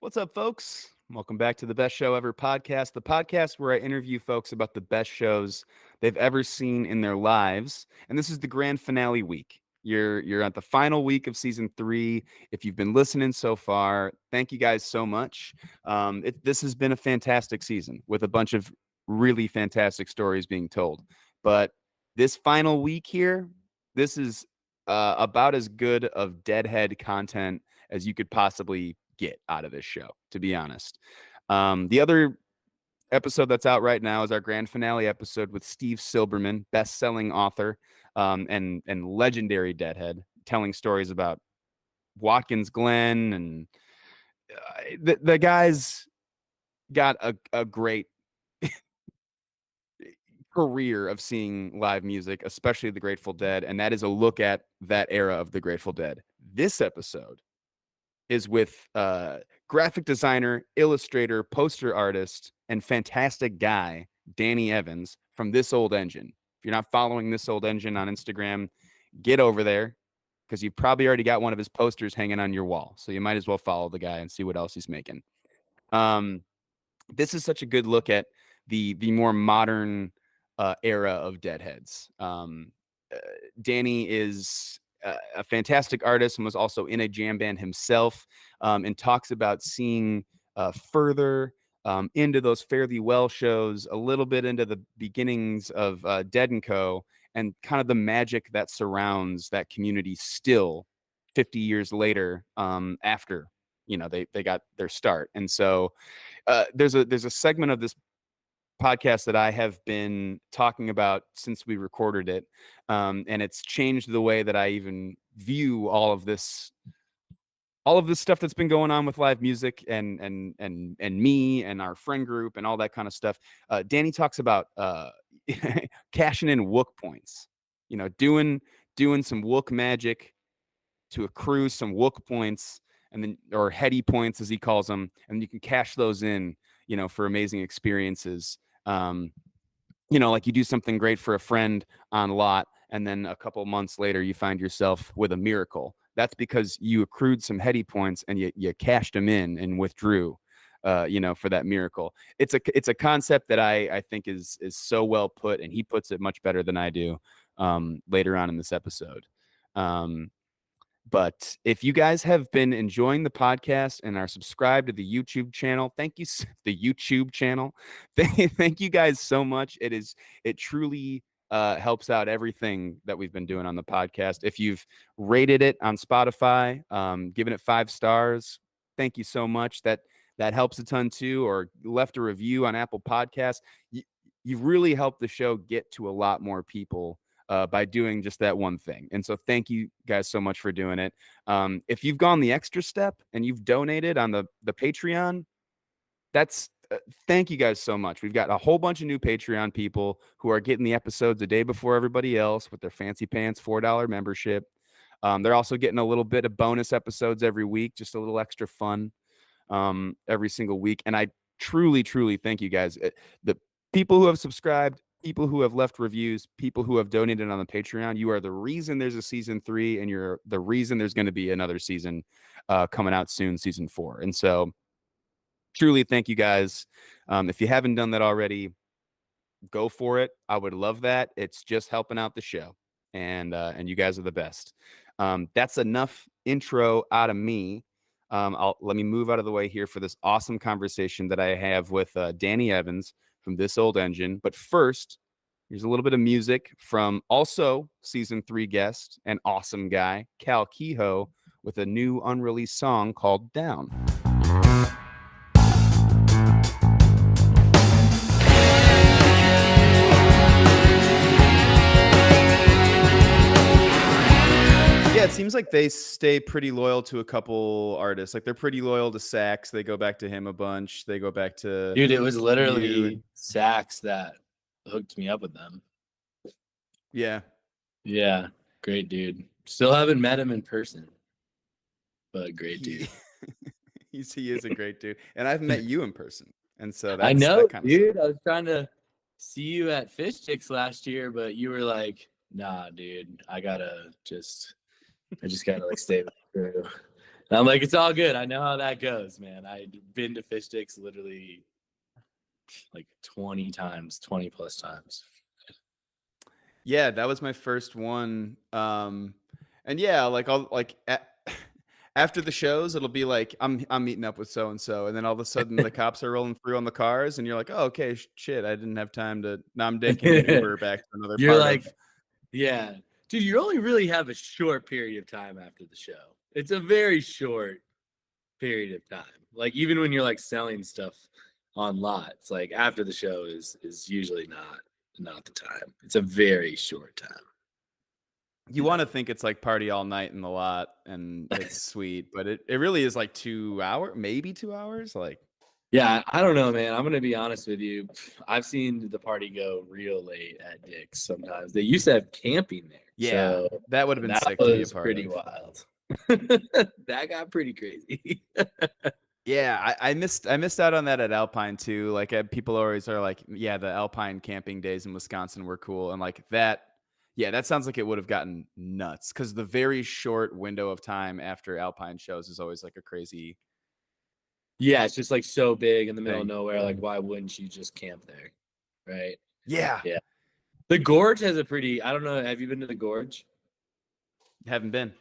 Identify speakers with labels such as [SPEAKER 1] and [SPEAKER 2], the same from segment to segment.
[SPEAKER 1] What's up, folks? Welcome back to the Best Show Ever podcast, the podcast where I interview folks about the best shows they've ever seen in their lives. And this is the grand finale week. You're at the final week of season 3. If you've been listening so far, thank you guys so much. This has been a fantastic season with a bunch of really fantastic stories being told. But this final week here, this is about as good of deadhead content as you could possibly get out of this show, to be honest. The other episode that's out right now is our grand finale episode with Steve Silberman, best-selling author and legendary deadhead, telling stories about Watkins Glen, and the guy's got a great career of seeing live music, especially the Grateful Dead, and that is a look at that era of the Grateful Dead. This episode is with graphic designer, illustrator, poster artist, and fantastic guy, Danny Evans from This Old Engine. If you're not following This Old Engine on Instagram, get over there because you've probably already got one of his posters hanging on your wall. So you might as well follow the guy and see what else he's making. This is such a good look at the more modern era of Deadheads. Danny is a fantastic artist and was also in a jam band himself, and talks about seeing further into those Fare Thee Well shows, a little bit into the beginnings of Dead & Co., and kind of the magic that surrounds that community still 50 years later, after they got their start. And so there's a segment of this podcast that I have been talking about since we recorded it, and it's changed the way that I even view all of this stuff that's been going on with live music and me and our friend group and all that kind of stuff. Danny talks about cashing in Wook points, doing some Wook magic to accrue some Wook points, and then, or Heady Points as he calls them, and you can cash those in, for amazing experiences. Like you do something great for a friend on lot, and then a couple months later you find yourself with a miracle. That's because you accrued some Heady Points and you cashed them in and withdrew, for that miracle. It's a concept that I think is so well put, and he puts it much better than I do later on in this episode. But if you guys have been enjoying the podcast and are subscribed to the YouTube channel, thank you. The YouTube channel, thank you guys so much. It truly helps out everything that we've been doing on the podcast. If you've rated it on Spotify, given it 5 stars, thank you so much. That helps a ton too. Or left a review on Apple Podcasts. You've really helped the show get to a lot more people by doing just that one thing. And so thank you guys so much for doing it. If you've gone the extra step and you've donated on the Patreon, that's thank you guys so much. We've got a whole bunch of new Patreon people who are getting the episodes a day before everybody else with their fancy pants $4 membership. They're also getting a little bit of bonus episodes every week, just a little extra fun every single week. And I truly, truly thank you guys. The people who have subscribed, people who have left reviews, people who have donated on the Patreon, you are the reason there's a season 3, and you're the reason there's going to be another season coming out soon, season 4. And so truly thank you guys. If you haven't done that already, go for it. I would love that. It's just helping out the show, and you guys are the best. That's enough intro out of me. Let me move out of the way here for this awesome conversation that I have with Danny Evans from This Old Engine. But first, here's a little bit of music from also season 3 guest and awesome guy, Cal Kehoe, with a new unreleased song called Down. Yeah, it seems like they stay pretty loyal to a couple artists. Like they're pretty loyal to Sax. They go back to him a bunch. They go back to
[SPEAKER 2] Dude, it was literally Sax that hooked me up with them.
[SPEAKER 1] Yeah.
[SPEAKER 2] Yeah, great dude. Still haven't met him in person, but great dude.
[SPEAKER 1] He is a great dude, and I've met you in person, and so that's,
[SPEAKER 2] I know,
[SPEAKER 1] that kind of
[SPEAKER 2] dude. I was trying to see you at Fish Sticks last year, but you were like, "Nah, dude, I just gotta like stay through." And I'm like, it's all good. I know how that goes, man. I've been to fish sticks literally like 20 times, 20 plus times.
[SPEAKER 1] Yeah, that was my first one. And yeah, like I'll like after the shows, it'll be like I'm meeting up with so and so, and then all of a sudden the cops are rolling through on the cars, and you're like, oh, okay, shit, I didn't have time to. Now I'm taking an Uber back to another
[SPEAKER 2] You're
[SPEAKER 1] part
[SPEAKER 2] like,
[SPEAKER 1] of.
[SPEAKER 2] yeah, dude, you only really have a short period of time after the show. It's a very short period of time. Like even when you're like selling stuff on lots, like after the show is usually not the time. It's a very short time.
[SPEAKER 1] You want to think it's like party all night in the lot, and it's sweet, but it really is like 2 hours, maybe 2 hours, like.
[SPEAKER 2] Yeah, I don't know, man. I'm gonna be honest with you. I've seen the party go real late at Dick's sometimes. They used to have camping there,
[SPEAKER 1] Yeah,
[SPEAKER 2] so
[SPEAKER 1] that would have been
[SPEAKER 2] that
[SPEAKER 1] sick to be a
[SPEAKER 2] was
[SPEAKER 1] part
[SPEAKER 2] pretty
[SPEAKER 1] of.
[SPEAKER 2] wild. That got pretty crazy.
[SPEAKER 1] Yeah, I missed out on that at Alpine too. Like people always are like, yeah, the Alpine camping days in Wisconsin were cool, and like that. Yeah, that sounds like it would have gotten nuts because the very short window of time after Alpine shows is always like a crazy
[SPEAKER 2] Yeah, it's just like so big in the middle of
[SPEAKER 1] thing.
[SPEAKER 2] nowhere. Like, why wouldn't you just camp there? Right.
[SPEAKER 1] Yeah,
[SPEAKER 2] Yeah. The Gorge has a pretty, I don't know, have you been to the Gorge?
[SPEAKER 1] haven't been.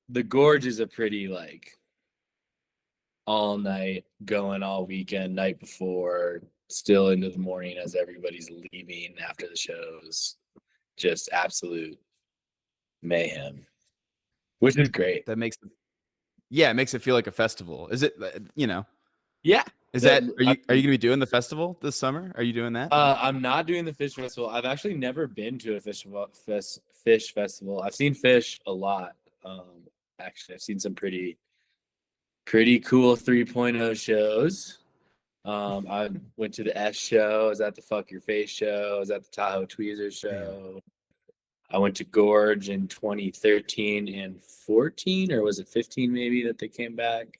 [SPEAKER 2] The Gorge is a pretty like all night, going all weekend, night before, still into the morning as everybody's leaving after the shows. Just absolute mayhem, which is great.
[SPEAKER 1] That makes yeah, it makes it feel like a festival. Is it?
[SPEAKER 2] Yeah.
[SPEAKER 1] Is that? Are you gonna be doing the festival this summer? Are you doing that?
[SPEAKER 2] I'm not doing the fish festival. I've actually never been to a fish festival. I've seen fish a lot. Actually, I've seen some pretty cool 3.0 shows. I went to the S show. I was at the Fuck Your Face show. I was at the Tahoe Tweezers show. I went to Gorge in 2013 and 14, or was it 15 maybe that they came back?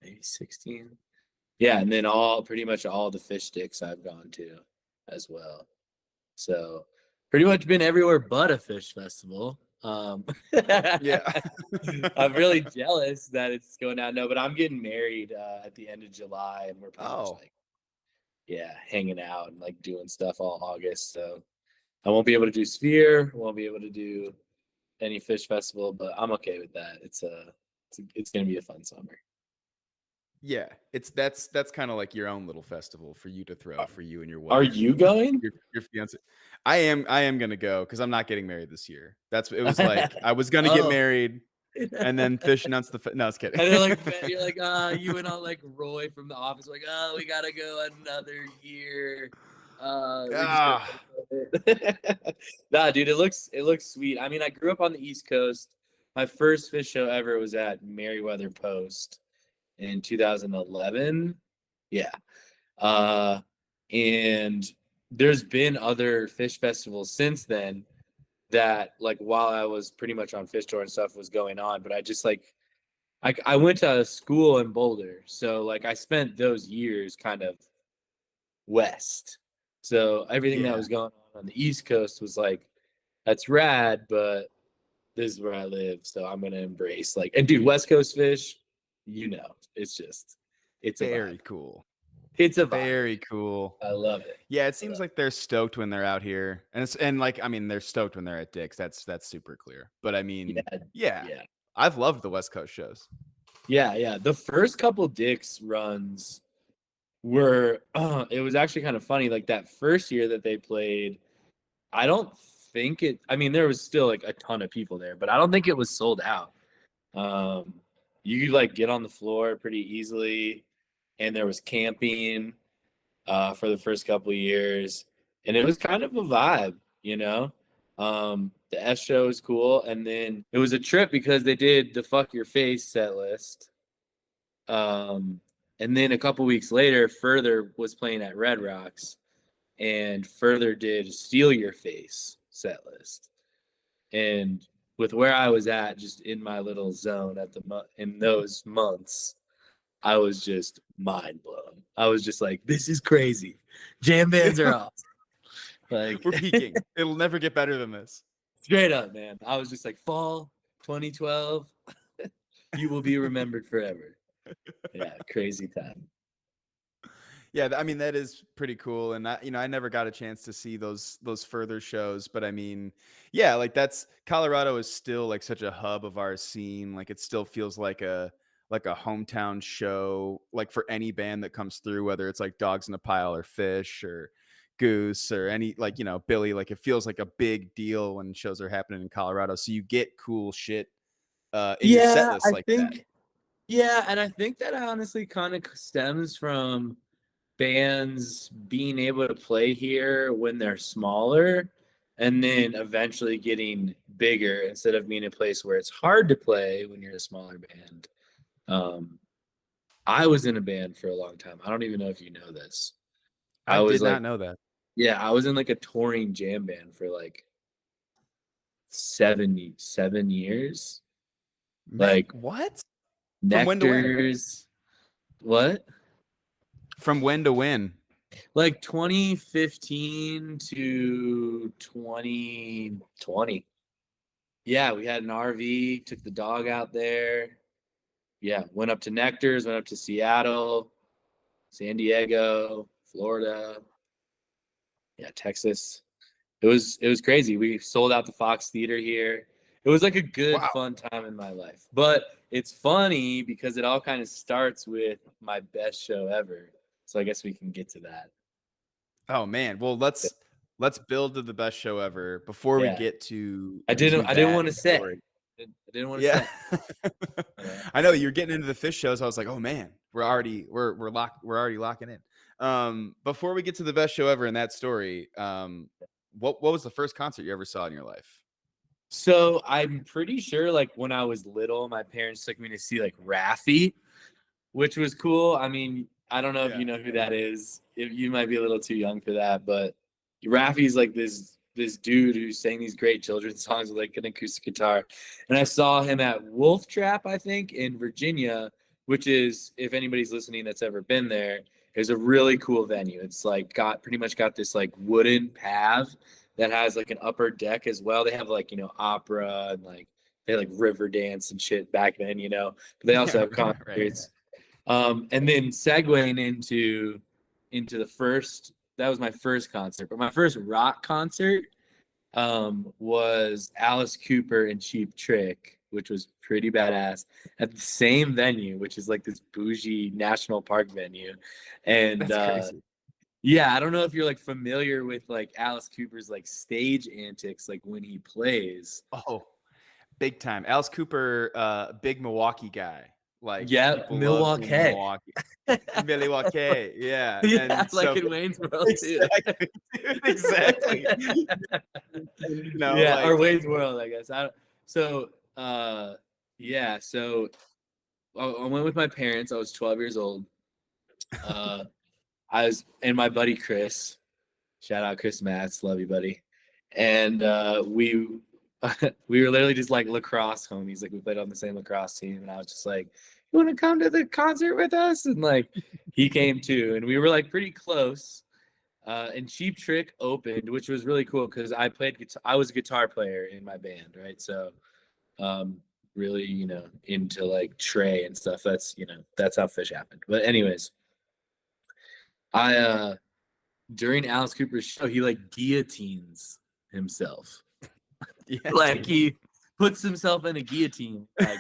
[SPEAKER 2] Maybe 16. Yeah, and then pretty much all the fish sticks I've gone to as well. So pretty much been everywhere but a fish festival.
[SPEAKER 1] Yeah.
[SPEAKER 2] I'm really jealous that it's going down. No, but I'm getting married at the end of July, and we're pretty much
[SPEAKER 1] Oh,
[SPEAKER 2] like, yeah, hanging out and like doing stuff all August. So I won't be able to do Sphere, won't be able to do any fish festival, but I'm okay with that. It's gonna be a fun summer.
[SPEAKER 1] yeah. That's kind of like your own little festival for you to throw for you and your
[SPEAKER 2] Are
[SPEAKER 1] wife
[SPEAKER 2] you
[SPEAKER 1] and
[SPEAKER 2] going?
[SPEAKER 1] your fiance. I am gonna go because I'm not getting married this year. It was like I was gonna get
[SPEAKER 2] Oh.
[SPEAKER 1] married, and then Fish announced no, I was kidding.
[SPEAKER 2] And they're like, you're like, you and all like Roy from The Office, like, oh, we gotta go another year. We just
[SPEAKER 1] Ah,
[SPEAKER 2] nah, dude, it looks sweet. I mean, I grew up on the East Coast. My first fish show ever was at Meriwether Post in 2011. Yeah. Uh, and there's been other fish festivals since then that like while I was pretty much on fish tour and stuff was going on, but I just like I went to school in Boulder, so like I spent those years kind of west. So everything that
[SPEAKER 1] yeah,
[SPEAKER 2] was going on the East Coast was like, that's rad, but this is where I live, so I'm gonna embrace like. And dude, West Coast fish, it's just, it's a
[SPEAKER 1] very
[SPEAKER 2] vibe.
[SPEAKER 1] cool.
[SPEAKER 2] It's a vibe.
[SPEAKER 1] Very cool.
[SPEAKER 2] I love it.
[SPEAKER 1] Yeah, it seems like they're stoked when they're out here, and like I mean, they're stoked when they're at Dick's. That's super clear. But I mean,
[SPEAKER 2] Yeah,
[SPEAKER 1] yeah,
[SPEAKER 2] yeah,
[SPEAKER 1] I've loved the West Coast shows.
[SPEAKER 2] yeah. The first couple Dick's runs were it was actually kind of funny. Like that first year that they played, I don't think it. I mean, there was still like a ton of people there, but I don't think it was sold out. Um, you could like get on the floor pretty easily, and there was camping for the first couple of years, and it was kind of a vibe, you know. The S show was cool, and then it was a trip because they did the Fuck Your Face set list. And then a couple weeks later, Further was playing at Red Rocks, and Further did Steal Your Face set list. And with where I was at, just in my little zone in those months, I was just mind blown. I was just like, "This is crazy. Jam bands are awesome." Like
[SPEAKER 1] We're peaking. It'll never get better than this.
[SPEAKER 2] straight up, man. I was just like, fall 2012. You will be remembered forever. Yeah, crazy time.
[SPEAKER 1] Yeah, I mean that is pretty cool, and I never got a chance to see those further shows, but I mean, yeah, like that's Colorado is still like such a hub of our scene. Like it still feels like a hometown show, like for any band that comes through, whether it's like Dogs in a Pile or Fish or Goose or any like Billy. Like it feels like a big deal when shows are happening in Colorado. So you get cool shit in your set
[SPEAKER 2] Yeah,
[SPEAKER 1] list like that.
[SPEAKER 2] yeah, and I think that honestly kind of stems from bands being able to play here when they're smaller and then eventually getting bigger instead of being a place where it's hard to play when you're a smaller band. Um, I was in a band for a long time. I don't even know if you know this.
[SPEAKER 1] I
[SPEAKER 2] I was
[SPEAKER 1] did
[SPEAKER 2] like,
[SPEAKER 1] not know that.
[SPEAKER 2] yeah, I was in like a touring jam band for like 7 years.
[SPEAKER 1] Man,
[SPEAKER 2] Like
[SPEAKER 1] what? From when to when?
[SPEAKER 2] Nectars, what?
[SPEAKER 1] From when to when?
[SPEAKER 2] Like 2015 to 2020. Yeah, we had an RV, took the dog out there. Yeah, went up to Nectar's, went up to Seattle, San Diego, Florida, yeah, Texas. It was crazy. We sold out the Fox Theater here. It was like a good
[SPEAKER 1] Wow.
[SPEAKER 2] fun time in my life. But it's funny because it all kind of starts with my best show ever. So I guess we can get to that.
[SPEAKER 1] Oh man. Well, let's build to the best show ever before we
[SPEAKER 2] Yeah.
[SPEAKER 1] get to
[SPEAKER 2] I didn't
[SPEAKER 1] that
[SPEAKER 2] want to say.
[SPEAKER 1] story.
[SPEAKER 2] I didn't want to
[SPEAKER 1] Yeah.
[SPEAKER 2] say. Yeah.
[SPEAKER 1] I know you're getting into the Fish shows. I was like, "Oh man, we're already locking in." Before we get to the best show ever in that story, what was the first concert you ever saw in your life?
[SPEAKER 2] So I'm pretty sure like when I was little, my parents took me to see like Raffi, which was cool. I mean, I don't know if
[SPEAKER 1] Yeah.
[SPEAKER 2] you know who that is. If you might be a little too young for that, but Raffi's like this dude who sang these great children's songs with like an acoustic guitar. And I saw him at Wolf Trap, I think, in Virginia, which is, if anybody's listening that's ever been there, is a really cool venue. It's like got pretty much got this like wooden path that has like an upper deck as well. They have like, opera and like they had, like river dance and shit back then, but they also
[SPEAKER 1] Yeah,
[SPEAKER 2] have
[SPEAKER 1] right.
[SPEAKER 2] concerts. And then segueing into the first, that was my first concert, but my first rock concert was Alice Cooper and Cheap Trick, which was pretty badass at the same venue, which is like this bougie national park venue. And
[SPEAKER 1] That's crazy.
[SPEAKER 2] yeah, I don't know if you're like familiar with like Alice Cooper's like stage antics, like when he plays.
[SPEAKER 1] Oh, big time. Alice Cooper, big Milwaukee guy. Like
[SPEAKER 2] Yeah,
[SPEAKER 1] people love seeing him in
[SPEAKER 2] Milwaukee.
[SPEAKER 1] Milwaukee. Milwaukee, yeah.
[SPEAKER 2] Yeah,
[SPEAKER 1] And
[SPEAKER 2] like
[SPEAKER 1] so
[SPEAKER 2] in Wayne's World too.
[SPEAKER 1] exactly, dude, exactly.
[SPEAKER 2] Yeah, or
[SPEAKER 1] Like
[SPEAKER 2] Wayne's World, I guess. So yeah, so I went with my parents. I was 12 years old. Uh I was and my buddy Chris. Shout out Chris Matz, love you, buddy. And we we were literally just like lacrosse homies. Like we played on the same lacrosse team, and I was just like, "You want to come to the concert with us?" And like he came too, and we were like pretty close. And Cheap Trick opened, which was really cool because I played guitar. I was a guitar player in my band, right? So um, really, into like Trey and stuff. That's how Fish happened. But anyways, I during Alice Cooper's show, he like guillotines himself.
[SPEAKER 1] yeah,
[SPEAKER 2] Like
[SPEAKER 1] dude.
[SPEAKER 2] he puts himself in a guillotine, like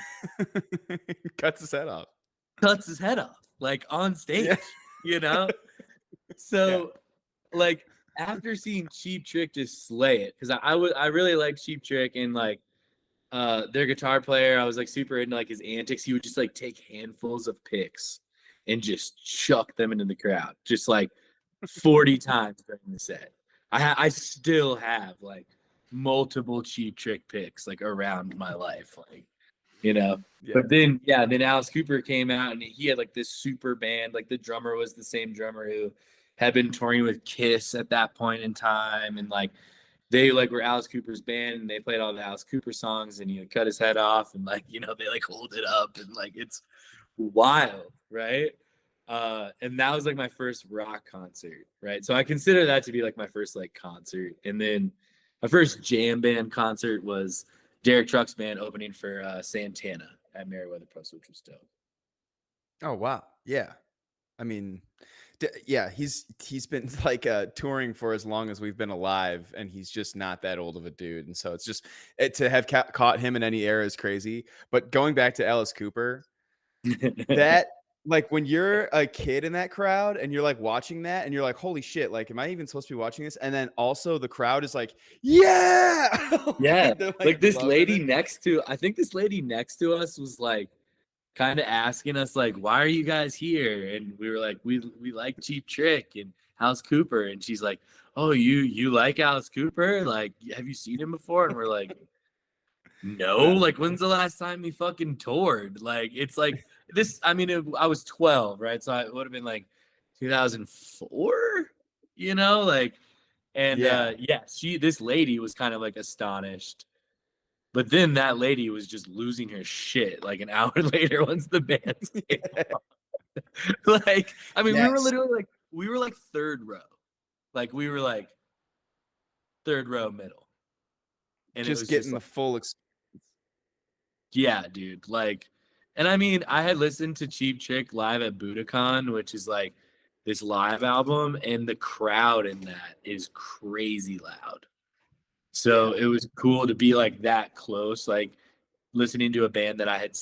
[SPEAKER 1] Cuts his head off.
[SPEAKER 2] cuts his head off, like on stage,
[SPEAKER 1] Yeah.
[SPEAKER 2] you know?
[SPEAKER 1] Yeah.
[SPEAKER 2] So like after seeing Cheap Trick just slay it, because I really like Cheap Trick and like their guitar player, I was like super into like his antics. He would just like take handfuls of picks and just chuck them into the crowd, just like 40 times during the set. I still have like multiple Cheap Trick picks like around my life, like you know.
[SPEAKER 1] Yeah.
[SPEAKER 2] But then Alice Cooper came out and he had like this super band. Like the drummer was the same drummer who had been touring with Kiss at that point in time, and like they like were Alice Cooper's band and they played all the Alice Cooper songs and cut his head off and like they like hold it up and like it's wild, right? And that was like my first rock concert, right? So I consider that to be like my first like concert. And then my first jam band concert was Derek Trucks band opening for Santana at Meriwether Post, which was dope.
[SPEAKER 1] Oh wow, yeah. I mean, yeah, he's been like touring for as long as we've been alive, and he's just not that old of a dude. And so it's just to have caught him in any era is crazy. But going back to Alice Cooper, that like when you're a kid in that crowd and you're like watching that and you're like, holy shit, like, am I even supposed to be watching this? And then also the crowd is like, yeah,
[SPEAKER 2] Yeah,
[SPEAKER 1] they're
[SPEAKER 2] like this
[SPEAKER 1] loving
[SPEAKER 2] lady
[SPEAKER 1] it.
[SPEAKER 2] next to, I think this lady next to us was like kind of asking us like, why are you guys here? And we were like, we like Cheap Trick and Alice Cooper. And she's like, oh, you like Alice Cooper? Like, have you seen him before? And we're like, no.
[SPEAKER 1] Yeah.
[SPEAKER 2] Like, when's the last time he fucking toured? Like, it's like this. I mean, I was 12, right? So it would have been like 2004, you know, like, and
[SPEAKER 1] Yeah.
[SPEAKER 2] yeah, this lady was kind of like astonished. But then that lady was just losing her shit like an hour later once the band came on. Like, I mean, we were
[SPEAKER 1] Yes.
[SPEAKER 2] literally like, we were like third row. Like, we were like third row middle. And it
[SPEAKER 1] Just
[SPEAKER 2] was just
[SPEAKER 1] getting the
[SPEAKER 2] like,
[SPEAKER 1] full experience.
[SPEAKER 2] yeah, dude. Like, and I mean, I had listened to Cheap Trick live at Budokan, which is like this live album, and the crowd in that is crazy loud. So
[SPEAKER 1] Yeah.
[SPEAKER 2] it was cool to be like that close, like listening to a band that I had,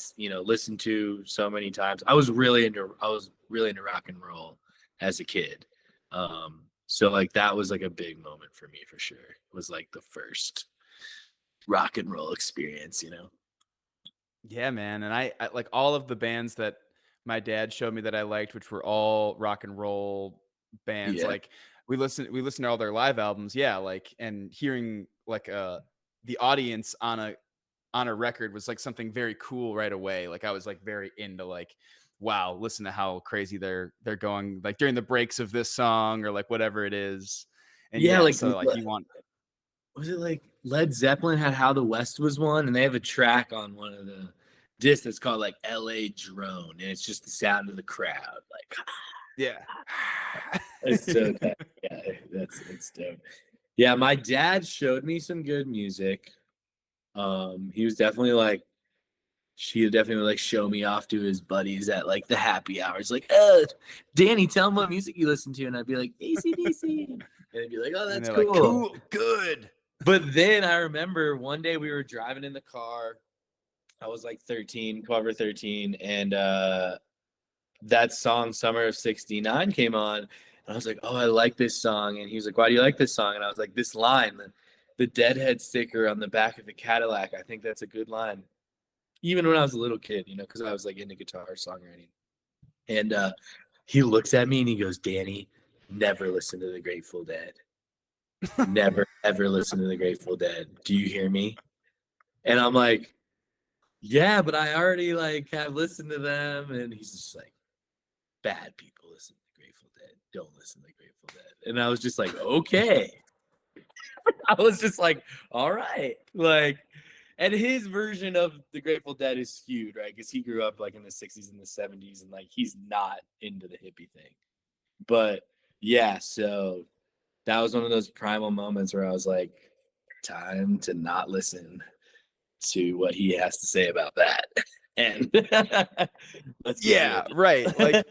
[SPEAKER 2] listened to so many times. I was really into rock and roll as a kid. So like that was like a big moment for me for sure. It was like the first rock and roll experience.
[SPEAKER 1] Yeah, man. And I like all of the bands that my dad showed me that I liked, which were all rock and roll bands.
[SPEAKER 2] Yeah.
[SPEAKER 1] Like we listened to all their live albums. Yeah, like and hearing like the audience on a record was like something very cool right away. Like I was like very into like, wow, listen to how crazy they're going like during the breaks of this song or like whatever it is. And
[SPEAKER 2] Yeah,
[SPEAKER 1] yeah,
[SPEAKER 2] like
[SPEAKER 1] so like you want
[SPEAKER 2] was it like Led Zeppelin had How the West Was Won, and they have a track on one of the discs that's called like LA Drone, and it's just the sound of the crowd. Like
[SPEAKER 1] yeah.
[SPEAKER 2] it's so tight. Yeah, it's dope. Yeah, my dad showed me some good music. He was definitely like she would definitely like show me off to his buddies at like the happy hours, like, Danny, tell him what music you listen to, and I'd be like AC/DC, and they'd be like, oh,
[SPEAKER 1] And
[SPEAKER 2] that's
[SPEAKER 1] they're like,
[SPEAKER 2] cool.
[SPEAKER 1] cool, good.
[SPEAKER 2] But then I remember one day we were driving in the car. I was like 13, cover 13, and that song Summer of '69 came on, and I was like, oh, I like this song. And he was like, why do you like this song? And I was like, this line, the Deadhead sticker on the back of the Cadillac, I think that's a good line. Even when I was a little kid, because I was like into guitar songwriting. And he looks at me and he goes, Danny, never listen to the Grateful Dead. Never, ever listen to the Grateful Dead. Do you hear me? And I'm like, yeah, but I already like have listened to them. And he's just like, bad people listen to the Grateful Dead. Don't listen to the Grateful Dead. And I was just like, okay. I was just like, all right. Like, and his version of the Grateful Dead is skewed, right? Because he grew up like in the 60s and the 70s, and like he's not into the hippie thing. But yeah, so that was one of those primal moments where I was like, time to not listen to what he has to say about that. And let's
[SPEAKER 1] Yeah, right. Like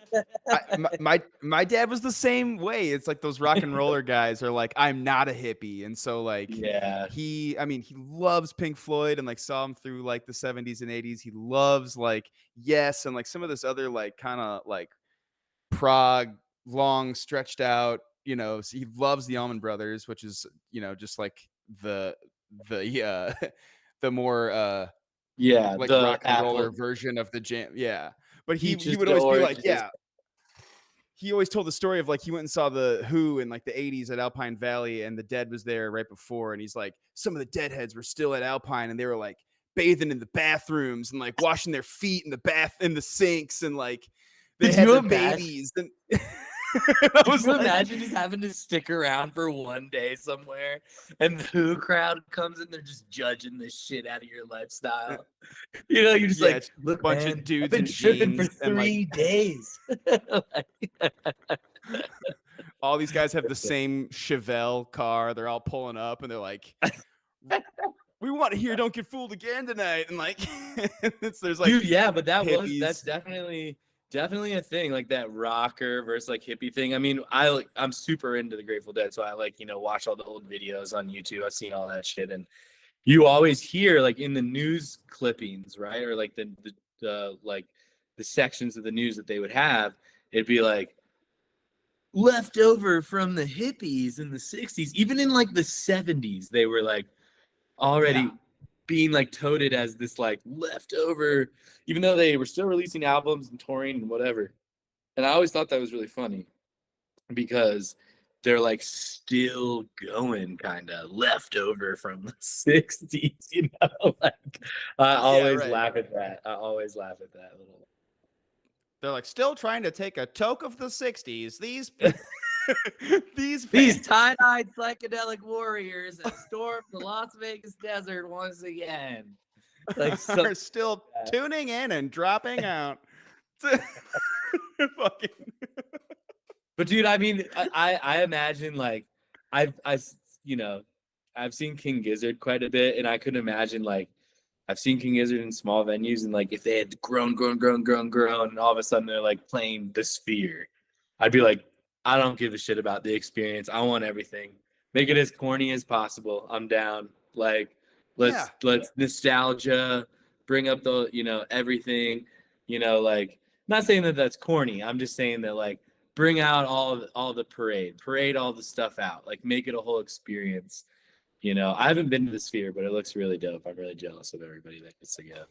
[SPEAKER 1] my dad was the same way. It's like those rock and roller guys are like, I'm not a hippie. And so like
[SPEAKER 2] yeah,
[SPEAKER 1] he loves Pink Floyd and like saw him through like the 70s and 80s. He loves like Yes and like some of this other like kind of like prog long stretched out, so he loves the Allman Brothers, which is, just like the the more
[SPEAKER 2] yeah,
[SPEAKER 1] like
[SPEAKER 2] the
[SPEAKER 1] rock and roller
[SPEAKER 2] Apple
[SPEAKER 1] version of the jam. Yeah. But he
[SPEAKER 2] peaches
[SPEAKER 1] would
[SPEAKER 2] to
[SPEAKER 1] always be like,
[SPEAKER 2] oranges.
[SPEAKER 1] yeah. He always told the story of like he went and saw the Who in like the 80s at Alpine Valley and the Dead was there right before. And he's like, some of the Deadheads were still at Alpine and they were like bathing in the bathrooms and like washing their feet in the sinks and like they
[SPEAKER 2] Could
[SPEAKER 1] had
[SPEAKER 2] you
[SPEAKER 1] their
[SPEAKER 2] imagine?
[SPEAKER 1] babies. And I
[SPEAKER 2] Could
[SPEAKER 1] was
[SPEAKER 2] you
[SPEAKER 1] like,
[SPEAKER 2] imagine just having to stick around for one day somewhere, and the Who crowd comes and they're just judging the shit out of your lifestyle? You're just
[SPEAKER 1] yeah,
[SPEAKER 2] like,
[SPEAKER 1] it's a
[SPEAKER 2] look,
[SPEAKER 1] bunch of
[SPEAKER 2] man, I've
[SPEAKER 1] dudes
[SPEAKER 2] been
[SPEAKER 1] in
[SPEAKER 2] tripping for
[SPEAKER 1] jeans and like
[SPEAKER 2] 3 days.
[SPEAKER 1] all these guys have the same Chevelle car. They're all pulling up and they're like, we we want to hear "Don't Get Fooled Again" tonight, and like, there's like
[SPEAKER 2] Dude, yeah, but that's
[SPEAKER 1] hippies.
[SPEAKER 2] definitely a thing, like that rocker versus like hippie thing. I mean, I'm super into the Grateful Dead, so I like, watch all the old videos on YouTube. I've seen all that shit, and you always hear like in the news clippings, right? Or like like the sections of the news that they would have, it'd be like left over from the hippies in the 60s, even in like the 70s, they were like already being like touted as this like leftover, even though they were still releasing albums and touring and whatever. And I always thought that was really funny because they're like still going, kind of left over from the 60s, like I always laugh at that. I always laugh at that little.
[SPEAKER 1] They're like still trying to take a toke of the '60s. These
[SPEAKER 2] These tie-dyed psychedelic warriors have stormed the Las Vegas desert once again. Like
[SPEAKER 1] are still tuning in and dropping out. Fucking.
[SPEAKER 2] But dude, I mean, I imagine like I've seen King Gizzard quite a bit, and I could imagine like I've seen King Gizzard in small venues, and like if they had grown, and all of a sudden they're like playing the Sphere, I'd be like, I don't give a shit about the experience. I want everything. Make it as corny as possible. I'm down. Like let's nostalgia, bring up the everything. Like not saying that that's corny. I'm just saying that like bring out all the parade all the stuff out. Like make it a whole experience. I haven't been to the Sphere, but it looks really dope. I'm really jealous of everybody that gets to go.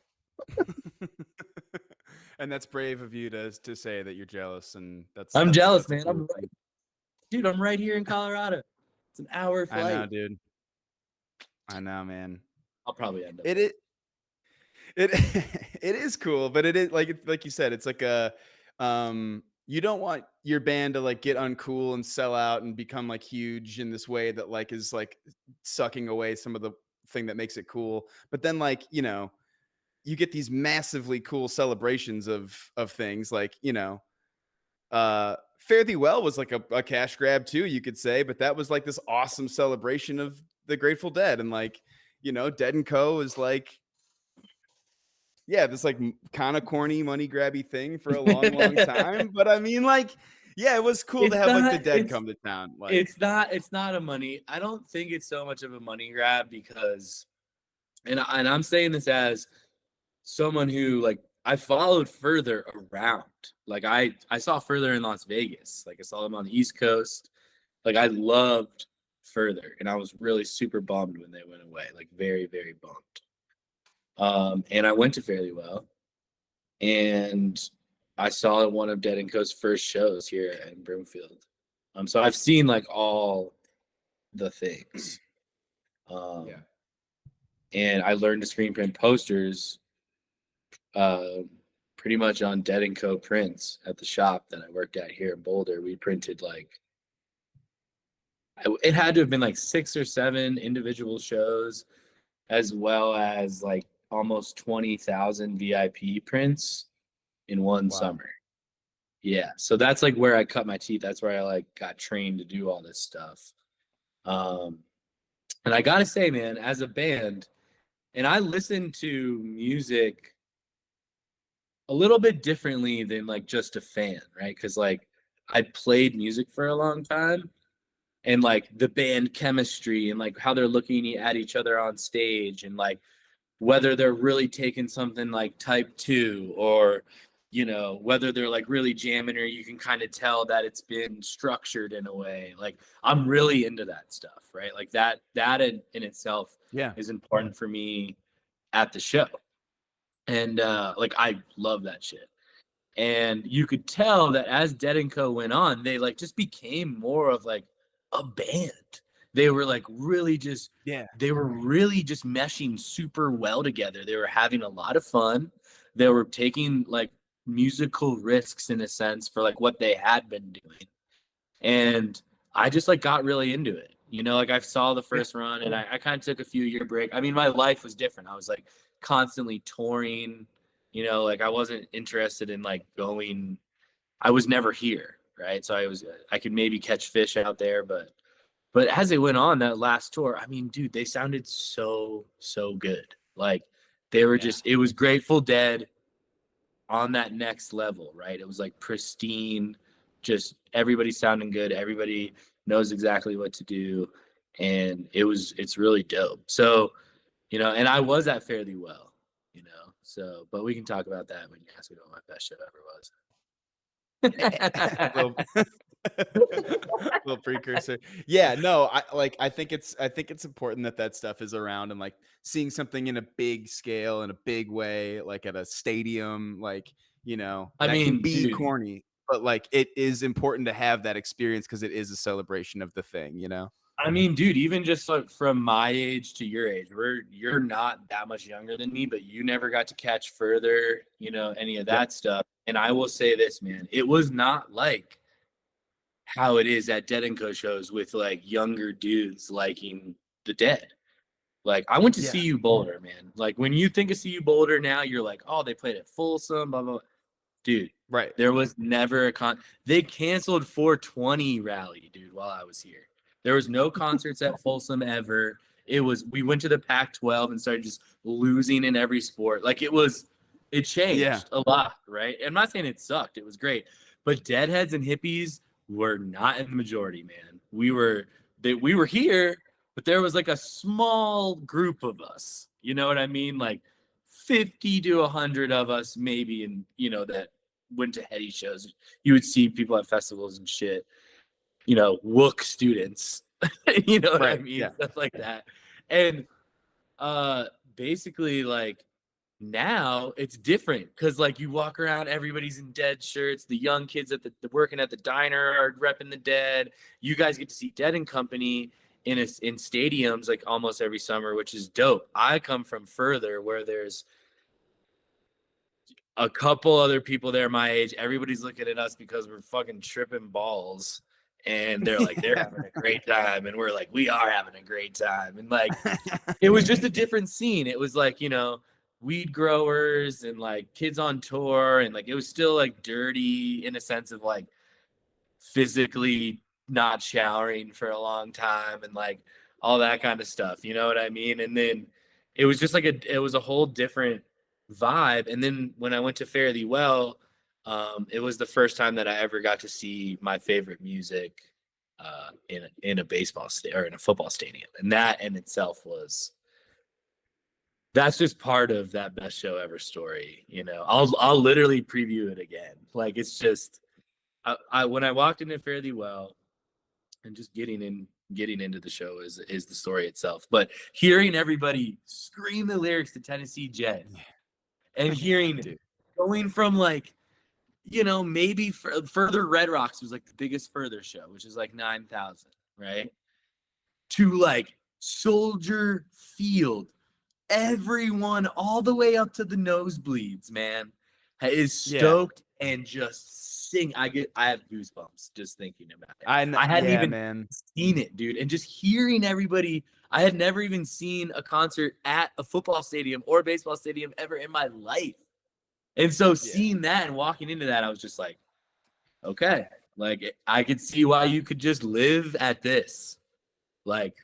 [SPEAKER 1] And that's brave of you to say that you're jealous, and
[SPEAKER 2] I'm jealous,
[SPEAKER 1] that's
[SPEAKER 2] man. I'm right here in Colorado. It's an hour flight.
[SPEAKER 1] I know, dude. I know, man.
[SPEAKER 2] I'll probably end up.
[SPEAKER 1] It is cool, but it is like you said, it's like a you don't want your band to like get uncool and sell out and become like huge in this way that like is like sucking away some of the thing that makes it cool. But then like, you get these massively cool celebrations of things like, Fare Thee Well was like a cash grab too, you could say, but that was like this awesome celebration of the Grateful Dead. And like, Dead and Co. is like, this like kind of corny money grabby thing for a long time. But I mean, like, it was cool to have like the Dead come to town. Like,
[SPEAKER 2] it's not a money. I don't think it's so much of a money grab because, and I'm saying this as someone who like I followed Further around. Like I saw Further in Las Vegas. Like I saw them on the East Coast. Like I loved Further, and I was really super bummed when they went away. Like very, very bummed. And I went to Fare Thee Well, and I saw one of Dead & Co.'s first shows here in Broomfield. So I've seen like all the things. And I learned to screen print posters pretty much on Dead & Co. prints at the shop that I worked at here in Boulder. We printed like, it had to have been like 6 or 7 individual shows, as well as like almost 20,000 VIP prints in one summer. Yeah. So that's like where I cut my teeth. That's where I like got trained to do all this stuff. And I gotta say, man, as a band, and I listen to music a little bit differently than like just a fan, right? Because like I played music for a long time, and like the band chemistry and like how they're looking at each other on stage, and like whether they're really taking something like Type 2 or whether they're like really jamming, or you can kind of tell that it's been structured in a way. Like I'm really into that stuff, right? Like that in itself is important for me at the show. And like I love that shit. And you could tell that as Dead & Co. went on, they like just became more of like a band. They were like really just they were really just meshing super well together. They were having a lot of fun. They were taking like musical risks in a sense for like what they had been doing. And I just like got really into it. Like I saw the first run, and I kind of took a few year break. I mean, my life was different. I was like constantly touring, like I wasn't interested in like going. I was never here, right? So I could maybe catch fish out there, but But as it went on that last tour, I mean, dude, they sounded so good. Like they were just, it was Grateful Dead on that next level, right? It was like pristine, just everybody sounding good, everybody knows exactly what to do, and it's really dope. So, and I was at Fairly Well, so, but we can talk about that when you ask me what my best show ever
[SPEAKER 1] Little,
[SPEAKER 2] was.
[SPEAKER 1] little precursor. Yeah, no, I think it's important that stuff is around, and like seeing something in a big scale in a big way, like at a stadium, like,
[SPEAKER 2] I
[SPEAKER 1] that can
[SPEAKER 2] mean,
[SPEAKER 1] be
[SPEAKER 2] dude,
[SPEAKER 1] corny, but like it is important to have that experience because it is a celebration of the thing.
[SPEAKER 2] even just like from my age to your age, you're not that much younger than me, but you never got to catch Further, any of
[SPEAKER 1] Yep.
[SPEAKER 2] that stuff. And I will say this, man, it was not like how it is at Dead and Co shows with like younger dudes liking the Dead. Like I went to
[SPEAKER 1] Yeah.
[SPEAKER 2] CU Boulder, man. Like when you think of CU Boulder now, you're like, oh, they played at Folsom, blah blah. Dude,
[SPEAKER 1] Right.
[SPEAKER 2] there was never a They canceled 420 rally, dude, while I was here. There was no concerts at Folsom ever. We went to the Pac-12 and started just losing in every sport. Like it
[SPEAKER 1] Yeah.
[SPEAKER 2] changed a lot, right? I'm not saying it sucked. It was great. But deadheads and hippies were not in the majority, man. We were here, but there was like a small group of us. You know what I mean? Like 50 to 100 of us maybe, and that went to Heady shows. You would see people at festivals and shit, Wook students. You know what I
[SPEAKER 1] Right.
[SPEAKER 2] mean?
[SPEAKER 1] Yeah.
[SPEAKER 2] Stuff like that. And basically, like, now it's different because like you walk around, everybody's in Dead shirts. The young kids at the working at the diner are repping the Dead. You guys get to see Dead and Company in stadiums like almost every summer, which is dope. I come from Further, where there's a couple other people there my age. Everybody's looking at us because we're fucking tripping balls, and they're like they're having a great time, and we're like we are having a great time, and like it was just a different scene. It was like, weed growers and like kids on tour, and like it was still like dirty in a sense of like physically not showering for a long time and like all that kind of stuff. You know what I mean? And then it was just like it was a whole different vibe. And then when I went to Fare Thee Well, it was the first time that I ever got to see my favorite music in a baseball or in a football stadium, and that in itself that's just part of that best show ever story. I'll literally preview it again. Like it's just I when I walked into Fare Thee Well and just getting into the show is the story itself. But hearing everybody scream the lyrics to Tennessee Jet and hearing going from like maybe Further Red Rocks was like the biggest Further show, which is like 9,000, right? To like Soldier Field, everyone all the way up to the nosebleeds, man, is stoked and just sing. I have goosebumps just thinking about it. I hadn't even seen it, dude, and just hearing everybody. I had never even seen a concert at a football stadium or a baseball stadium ever in my life, and so seeing that and walking into that, I was just like, okay, like I could see why you could just live at this, like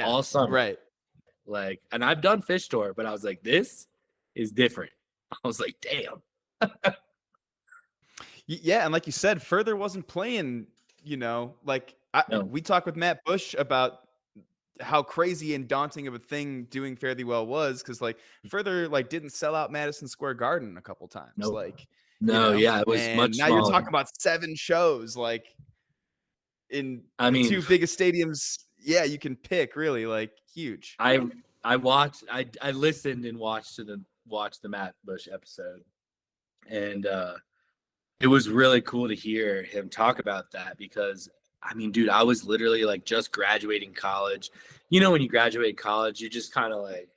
[SPEAKER 2] all summer.
[SPEAKER 1] Right.
[SPEAKER 2] Like, and I've done Fish Tour, but I was like, this is different. I was like, damn.
[SPEAKER 1] Yeah, and like you said, Further wasn't playing, like we talked with Matt Bush about how crazy and daunting of a thing doing Fare Thee Well was, because like Further like didn't sell out Madison Square Garden a couple times.
[SPEAKER 2] Nope.
[SPEAKER 1] Like
[SPEAKER 2] Yeah, it was
[SPEAKER 1] and
[SPEAKER 2] much
[SPEAKER 1] now
[SPEAKER 2] smaller.
[SPEAKER 1] you're talking about 7 shows like in the 2 biggest stadiums. Yeah, you can pick, really, like huge.
[SPEAKER 2] I watched, I listened and watched the Matt Bush episode, and it was really cool to hear him talk about that, because I mean, dude, I was literally like just graduating college. When you graduate college, you just kind of like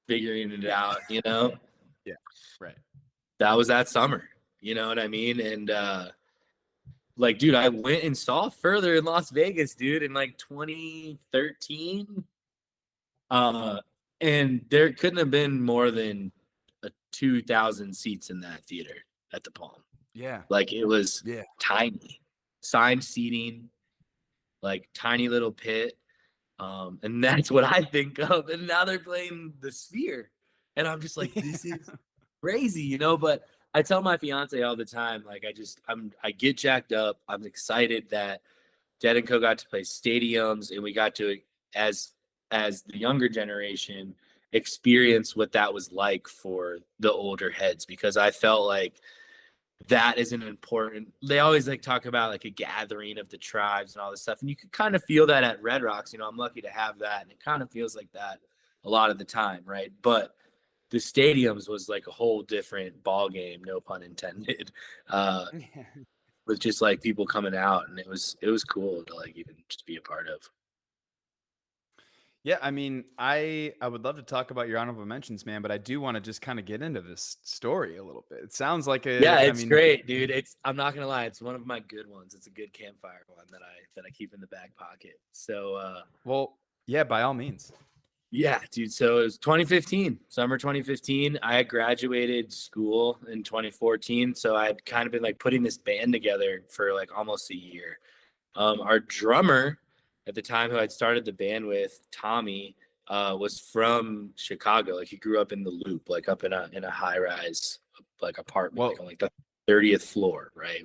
[SPEAKER 2] figuring it out,
[SPEAKER 1] Yeah, right.
[SPEAKER 2] That was that summer, you know what I mean? And like, dude, I went and saw Further in Las Vegas, dude, in like 2013. And there couldn't have been more than 2,000 seats in that theater at the Palm.
[SPEAKER 1] Yeah.
[SPEAKER 2] Like it was tiny, signed seating. like tiny little pit. And that's what I think of. And now they're playing the Sphere. And I'm just like, this is crazy, you know? But I tell my fiance all the time, like I get jacked up. I'm excited that Dad and Co got to play stadiums and we got to as the younger generation experience what that was like for the older heads, because I felt like that is an important, they always like talk about like a gathering of the tribes and all this stuff, and you could kind of feel that at Red Rocks. You know, I'm lucky to have that, and it kind of feels like that a lot of the time, right? But the stadiums was like a whole different ball game, no pun intended. With just like people coming out, and it was cool to like even just be a part of.
[SPEAKER 1] Yeah, I mean, I would love to talk about your honorable mentions, man, but I do want to just kind of get into this story a little bit. It sounds like
[SPEAKER 2] Yeah,
[SPEAKER 1] I
[SPEAKER 2] it's
[SPEAKER 1] mean,
[SPEAKER 2] great, dude. I'm not gonna lie, it's one of my good ones. It's a good campfire one that I keep in the back pocket. So
[SPEAKER 1] well, yeah, by all means.
[SPEAKER 2] yeah, dude. So it was 2015, summer 2015. I had graduated school in 2014. So I had kind of been like putting this band together for like almost a year. Our drummer at the time, who I'd started the band with, Tommy, was from Chicago. Like he grew up in the Loop, like up in a high rise like apartment, like
[SPEAKER 1] Well,
[SPEAKER 2] on like the 30th floor, right?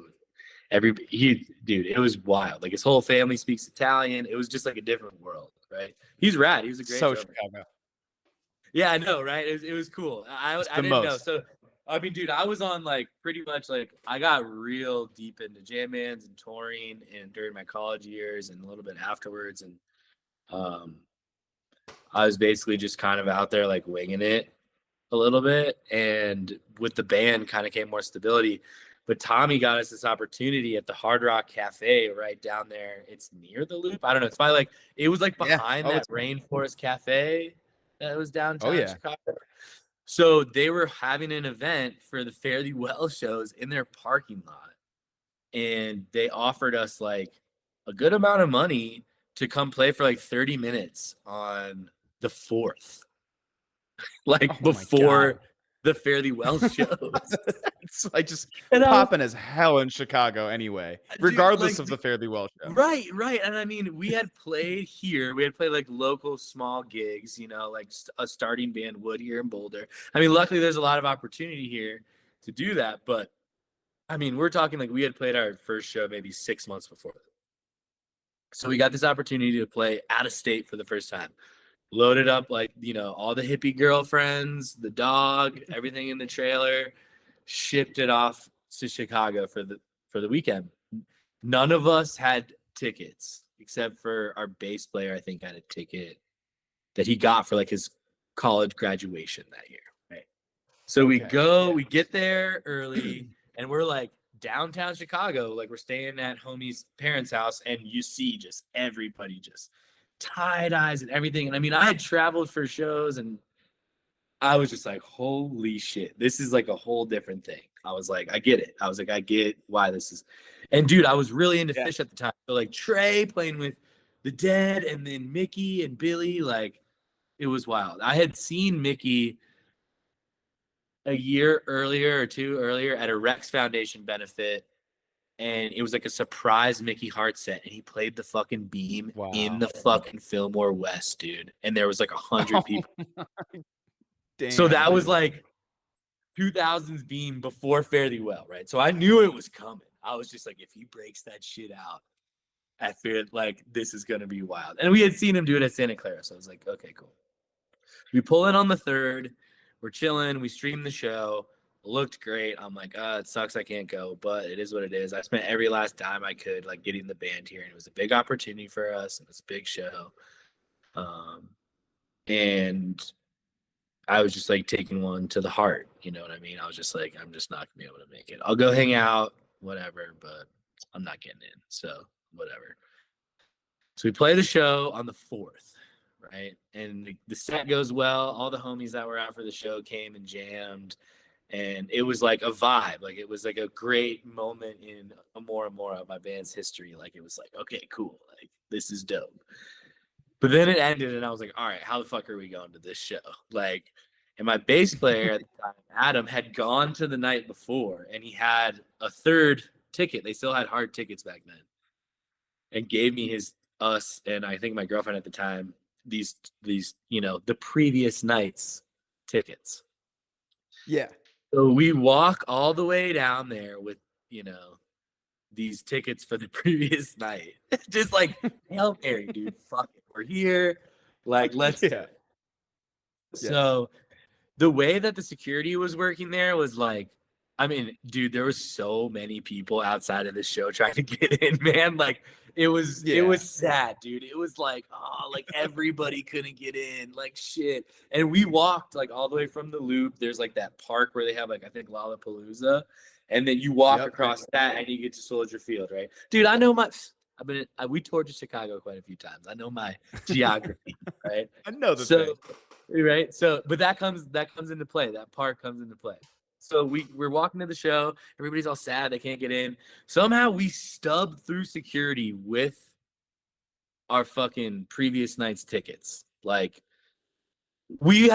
[SPEAKER 2] Dude, it was wild. Like his whole family speaks Italian. It was just like a different world, right? He's rad. He was a great
[SPEAKER 1] so
[SPEAKER 2] drummer.
[SPEAKER 1] Chicago.
[SPEAKER 2] Yeah, I know, right? It was cool.
[SPEAKER 1] It's
[SPEAKER 2] I
[SPEAKER 1] the
[SPEAKER 2] didn't know.
[SPEAKER 1] most.
[SPEAKER 2] So I mean, dude, I was on like pretty much like I got real deep into jam bands and touring and during my college years and a little bit afterwards. And um I was basically just kind of out there like winging it a little bit. And with the band kind of came more stability. But Tommy got us this opportunity at the Hard Rock Cafe right down there. It's near the Loop. I don't know. It's probably like it was like
[SPEAKER 1] Yeah.
[SPEAKER 2] behind
[SPEAKER 1] Oh,
[SPEAKER 2] that
[SPEAKER 1] it's
[SPEAKER 2] Rainforest Cafe that was
[SPEAKER 1] oh
[SPEAKER 2] downtown
[SPEAKER 1] yeah.
[SPEAKER 2] Chicago. So they were having an event for the Fare Thee Well shows in their parking lot. And they offered us like a good amount of money to come play for like 30 minutes on the 4th, like
[SPEAKER 1] Oh my God.
[SPEAKER 2] before the Fare Thee Well shows.
[SPEAKER 1] It's like just
[SPEAKER 2] And I was,
[SPEAKER 1] popping as hell in Chicago anyway,
[SPEAKER 2] dude,
[SPEAKER 1] regardless
[SPEAKER 2] like,
[SPEAKER 1] of the Fare Thee Well show.
[SPEAKER 2] right, right. And I mean, we had played here. We had played like local small gigs, you know, like a starting band would here in Boulder. I mean, luckily there's a lot of opportunity here to do that. But I mean, we're talking like we had played our first show maybe 6 months before. So we got this opportunity to play out of state for the first time. Loaded up like, you know, all the hippie girlfriends, the dog, everything in the trailer, shipped it off to Chicago for the weekend. None of us had tickets except for our bass player. I think had a ticket that he got for like his college graduation that year. Right. So
[SPEAKER 1] Okay.
[SPEAKER 2] we get there early, and we're like downtown Chicago, like we're staying at homie's parents' house, and you see just everybody just tie dyes and everything. And I mean, I had traveled for shows, and I was just like, holy shit, this is like a whole different thing. I was like, I get it. I was like, I get why this is. And dude, I was really into
[SPEAKER 1] Yeah.
[SPEAKER 2] Fish at the time. So like Trey playing with the Dead, and then Mickey and Billy, like it was wild. I had seen Mickey a year earlier or two earlier at a Rex Foundation benefit, and it was like a surprise Mickey Hart set, and he played the fucking beam in
[SPEAKER 1] Wow.
[SPEAKER 2] the fucking Fillmore West, dude. And there was like 100 people. So
[SPEAKER 1] Damn,
[SPEAKER 2] that was
[SPEAKER 1] dude.
[SPEAKER 2] like 2000s beam before Fare Thee Well, right? So I knew it was coming. I was just like, if he breaks that shit out, I feared like this is gonna be wild. And we had seen him do it at Santa Clara, so I was like, okay, cool. We pull in on the 3rd. We're chilling. We stream the show. Looked great. I'm like, it sucks I can't go, but it is what it is. I spent every last dime I could like getting the band here, and it was a big opportunity for us. It was a big show. And I was just like taking one to the heart. You know what I mean? I was just like, I'm just not gonna be able to make it. I'll go hang out, whatever, but I'm not getting in. So whatever. So we play the show on the 4th, right? And the set goes well. All the homies that were out for the show came and jammed. And it was like a vibe. Like it was like a great moment in more and more of my band's history. Like it was like, okay, cool. Like this is dope. But then it ended, and I was like, all right, how the fuck are we going to this show? Like, and my bass player at the time, Adam, had gone to the night before, and he had a 3rd ticket. They still had hard tickets back then, and gave me his us and I think my girlfriend at the time these the previous night's tickets.
[SPEAKER 1] Yeah.
[SPEAKER 2] So we walk all the way down there with you know these tickets for the previous night. Just like Hail Mary, dude. Fuck it, we're here. Like let's do
[SPEAKER 1] Yeah.
[SPEAKER 2] it.
[SPEAKER 1] Yes.
[SPEAKER 2] So the way that the security was working there was like, I mean, dude, there was so many people outside of the show trying to get in, man. Like it
[SPEAKER 1] Yeah.
[SPEAKER 2] was sad, dude. It was like, oh, like everybody couldn't get in, like shit. And we walked like all the way from the loop. There's like that park where they have like I think Lollapalooza, and then you walk
[SPEAKER 1] Yep.
[SPEAKER 2] across that and you get to Soldier Field, right? Dude, I know my. We toured to Chicago quite a few times. I know my geography, right?
[SPEAKER 1] I know the
[SPEAKER 2] So
[SPEAKER 1] thing.
[SPEAKER 2] right, so but that comes into play. That part comes into play. So we're walking to the show, everybody's all sad they can't get in. Somehow we stubbed through security with our fucking previous night's tickets. Like we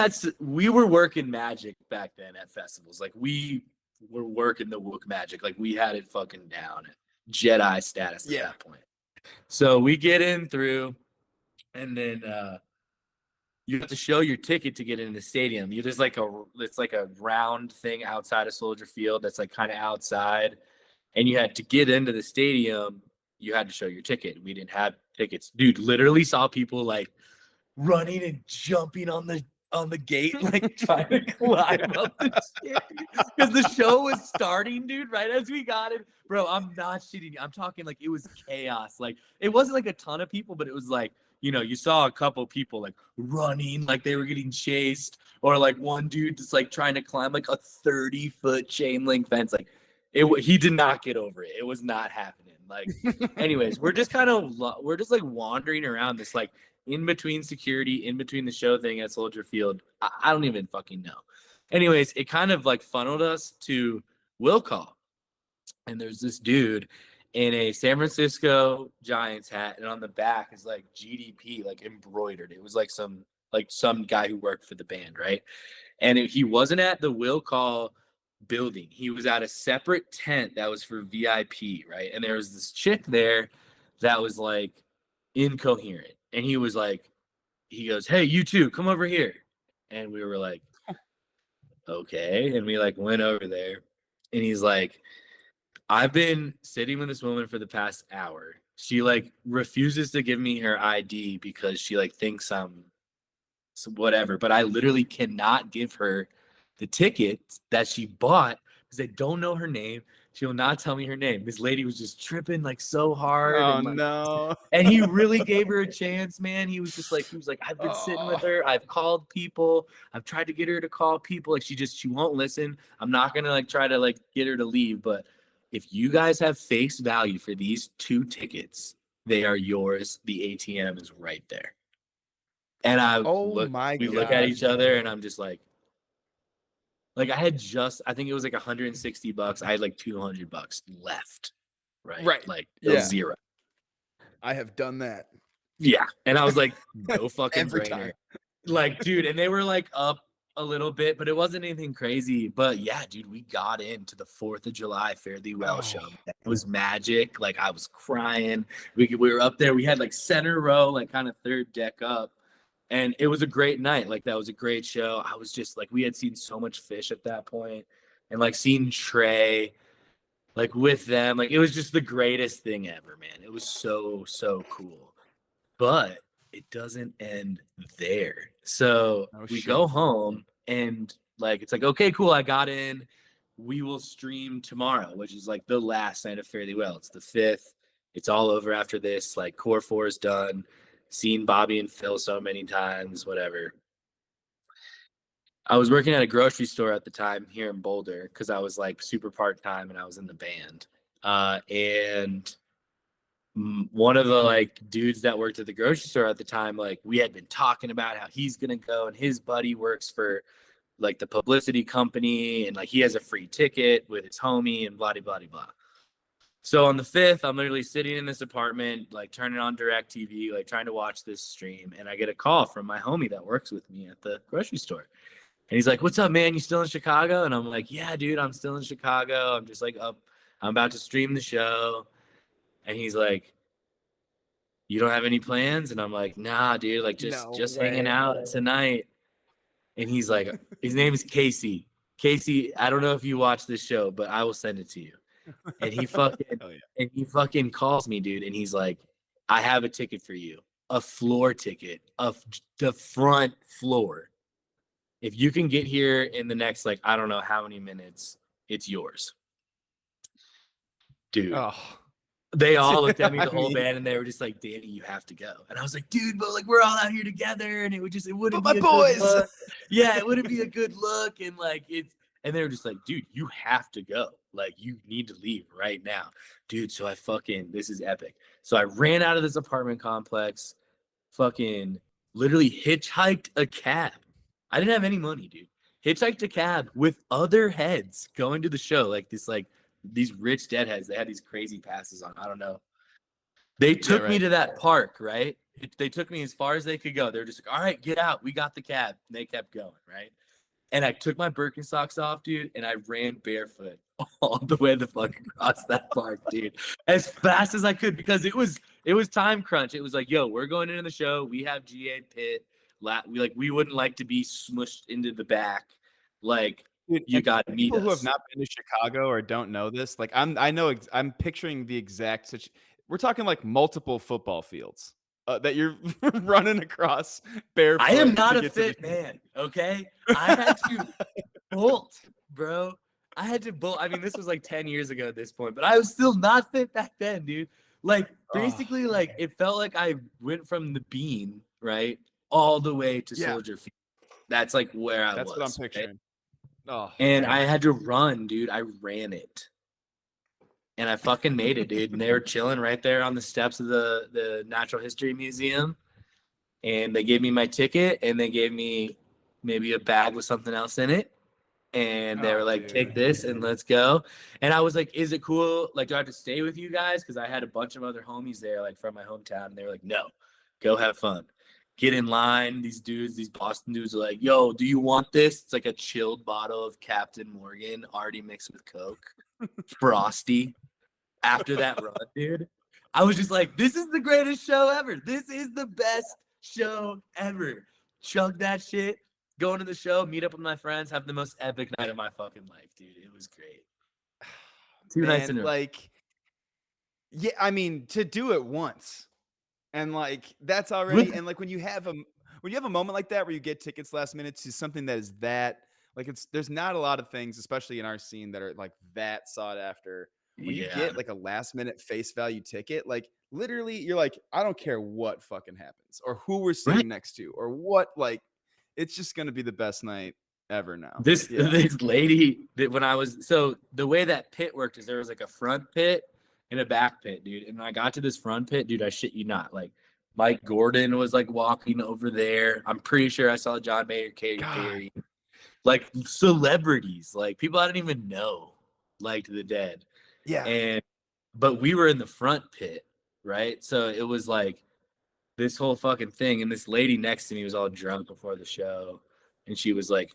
[SPEAKER 2] were working magic back then at festivals. Like we were working the Wook Magic. Like we had it fucking down, Jedi status at that point. So we get in through, and then you have to show your ticket to get in the stadium. It's like a round thing outside of Soldier Field that's like kind of outside, and you had to get into the stadium. You had to show your ticket. We didn't have tickets, dude. Literally saw people like running and jumping on the gate, like trying to climb up the stairs because the show was starting, dude. Right as we got it, bro. I'm not shitting you. I'm talking like it was chaos. Like it wasn't like a ton of people, but it was like you saw a couple people like running, like they were getting chased, or like one dude just like trying to climb like a 30-foot chain link fence. Like he did not get over it. It was not happening. Like, anyways, we're just like wandering around this like in between security, in between the show thing at Soldier Field. I don't even fucking know. Anyways, it kind of like funneled us to Will Call. And there's this dude in a San Francisco Giants hat, and on the back is like GDP, like embroidered. It was like some guy who worked for the band, right? And he wasn't at the Will Call building. He was at a separate tent that was for VIP, right? And there was this chick there that was like incoherent. And he was like, he goes, "Hey, you two, come over here." And we were like, okay. And we like went over there, and he's like, "I've been sitting with this woman for the past hour. She like refuses to give me her ID because she like thinks I'm whatever, but I literally cannot give her the ticket that she bought because I don't know her name. She will not tell me her name." This lady was just tripping like so hard,
[SPEAKER 1] Oh
[SPEAKER 2] and like
[SPEAKER 1] no.
[SPEAKER 2] and he really gave her a chance, man. He was like, "I've been sitting with her. I've called people. I've tried to get her to call people. Like she won't listen. I'm not gonna like try to like get her to leave. But if you guys have face value for these 2 tickets, they are yours. The ATM is right there." And
[SPEAKER 1] Oh my
[SPEAKER 2] we look at
[SPEAKER 1] God.
[SPEAKER 2] each other, and I'm just like I think it was like $160. I had like $200 left, right?
[SPEAKER 1] Right.
[SPEAKER 2] Like
[SPEAKER 1] Yeah.
[SPEAKER 2] zero.
[SPEAKER 1] I have done that.
[SPEAKER 2] Yeah, and I was like, no fucking
[SPEAKER 1] Every
[SPEAKER 2] brainer.
[SPEAKER 1] time.
[SPEAKER 2] Like, dude, and they were like up a little bit, but it wasn't anything crazy. But yeah, dude, we got into the 4th of July Fare Thee Well show. It was magic. Like I was crying. We were up there. We had like center row, like kind of third deck up. And it was a great night. Like that was a great show. I was just like, we had seen so much Fish at that point, and like seeing Trey like with them, like it was just the greatest thing ever, man. It was so cool. But it doesn't end there. So
[SPEAKER 1] Oh,
[SPEAKER 2] we
[SPEAKER 1] shit.
[SPEAKER 2] go home, and like it's like, okay, cool, I got in. We will stream tomorrow, which is like the last night of Fare Thee Well. It's the 5th. It's all over after this. Like Core 4 is done. Seen Bobby and Phil so many times, whatever. I was working at a grocery store at the time here in Boulder because I was like super part-time and I was in the band. And one of the like dudes that worked at the grocery store at the time, like we had been talking about how he's gonna go, and his buddy works for like the publicity company, and like he has a free ticket with his homie and blah blah blah blah. So on the 5th, I'm literally sitting in this apartment, like turning on DirecTV, like trying to watch this stream, and I get a call from my homie that works with me at the grocery store. And he's like, "What's up, man? You still in Chicago?" And I'm like, "Yeah, dude, I'm still in Chicago. I'm just like up. I'm about to stream the show." And he's like, you don't have any plans? And I'm like, nah, dude, like
[SPEAKER 1] No
[SPEAKER 2] just hanging
[SPEAKER 1] way.
[SPEAKER 2] out tonight. And he's like, his name is Casey. Casey, I don't know if you watch this show, but I will send it to you. And
[SPEAKER 1] Oh yeah.
[SPEAKER 2] he fucking calls me, dude, and he's like, I have a ticket for you, a floor ticket of the front floor. If you can get here in the next, like, I don't know how many minutes, it's yours, dude.
[SPEAKER 1] Oh,
[SPEAKER 2] They all looked at me,
[SPEAKER 1] I
[SPEAKER 2] the whole
[SPEAKER 1] mean,
[SPEAKER 2] band, and they were just like, Danny, you have to go. And I was like, dude, but like we're all out here together, and it
[SPEAKER 1] but
[SPEAKER 2] wouldn't
[SPEAKER 1] my
[SPEAKER 2] be a good
[SPEAKER 1] boys.
[SPEAKER 2] look. Yeah, it wouldn't be a good look. And like and they were just like, dude, you have to go. Like, you need to leave right now. Dude, so this is epic. So I ran out of this apartment complex, fucking literally hitchhiked a cab. I didn't have any money, dude. Hitchhiked a cab with other heads going to the show, like these rich deadheads. They had these crazy passes on. I don't know. They
[SPEAKER 1] Yeah,
[SPEAKER 2] took me
[SPEAKER 1] right.
[SPEAKER 2] to that park, right? They took me as far as they could go. They were just like, all right, get out. We got the cab. And they kept going, right? And I took my Birkenstocks off, dude, and I ran barefoot all the way the fuck across that park, dude, as fast as I could, because it was time crunch. It was like, yo, we're going into the show. We have GA Pit. We wouldn't like to be smushed into the back. Like,
[SPEAKER 1] Dude,
[SPEAKER 2] you
[SPEAKER 1] and
[SPEAKER 2] got to meet
[SPEAKER 1] people who have
[SPEAKER 2] us.
[SPEAKER 1] not been to Chicago or don't know this, like I'm picturing the exact we're talking like multiple football fields that you're running across
[SPEAKER 2] I am
[SPEAKER 1] barefoot
[SPEAKER 2] not
[SPEAKER 1] to
[SPEAKER 2] a
[SPEAKER 1] get to the
[SPEAKER 2] fit man, okay? I had to bolt, bro. I had to bolt. I mean, this was like 10 years ago at this point, but I was still not fit back then, dude. Like,
[SPEAKER 1] Oh,
[SPEAKER 2] basically, like, it felt like I went from the bean, right, all the way to
[SPEAKER 1] yeah,
[SPEAKER 2] Soldier Field. That's like where I
[SPEAKER 1] that's what I'm
[SPEAKER 2] was, right?
[SPEAKER 1] picturing. Oh,
[SPEAKER 2] And I had to run, dude. I ran it. And I fucking made it, dude. And they were chilling right there on the steps of the Natural History Museum. And they gave me my ticket, and they gave me maybe a bag with something else in it. And they
[SPEAKER 1] oh,
[SPEAKER 2] were like, take
[SPEAKER 1] dude.
[SPEAKER 2] this and let's go. And I was like, is it cool? Like, do I have to stay with you guys? Because I had a bunch of other homies there, like from my hometown. And they were like, no, go have fun. Get in line. These dudes, these Boston dudes are like, yo, do you want this? It's like a chilled bottle of Captain Morgan, already mixed with Coke, frosty. After that run, dude, I was just like, this is the greatest show ever. This is the best show ever. Chug that shit, go into the show, meet up with my friends, have the most epic night of my fucking life, dude. It was great. 2 nights in
[SPEAKER 1] Man,
[SPEAKER 2] a row.
[SPEAKER 1] like, yeah, I mean, to do it once and like that's already,
[SPEAKER 2] With
[SPEAKER 1] and like when you have a moment like that where you get tickets last minute to something that is that like there's not a lot of things, especially in our scene, that are like that sought after. When you
[SPEAKER 2] yeah,
[SPEAKER 1] get like a last minute face value ticket, like literally you're like, I don't care what fucking happens or who we're
[SPEAKER 2] right.
[SPEAKER 1] sitting next to or what, like it's just gonna be the best night ever now.
[SPEAKER 2] This
[SPEAKER 1] Yeah.
[SPEAKER 2] this lady that when I was so the way that pit worked is there was like a front pit and a back pit, dude. And when I got to this front pit, dude, I shit you not, like Mike Gordon was like walking over there. I'm pretty sure I saw John Mayer, Katy
[SPEAKER 1] God.
[SPEAKER 2] Perry, like celebrities, like people I didn't even know liked the Dead.
[SPEAKER 1] Yeah.
[SPEAKER 2] And but we were in the front pit, right? So it was like this whole fucking thing. And this lady next to me was all drunk before the show. And she was like,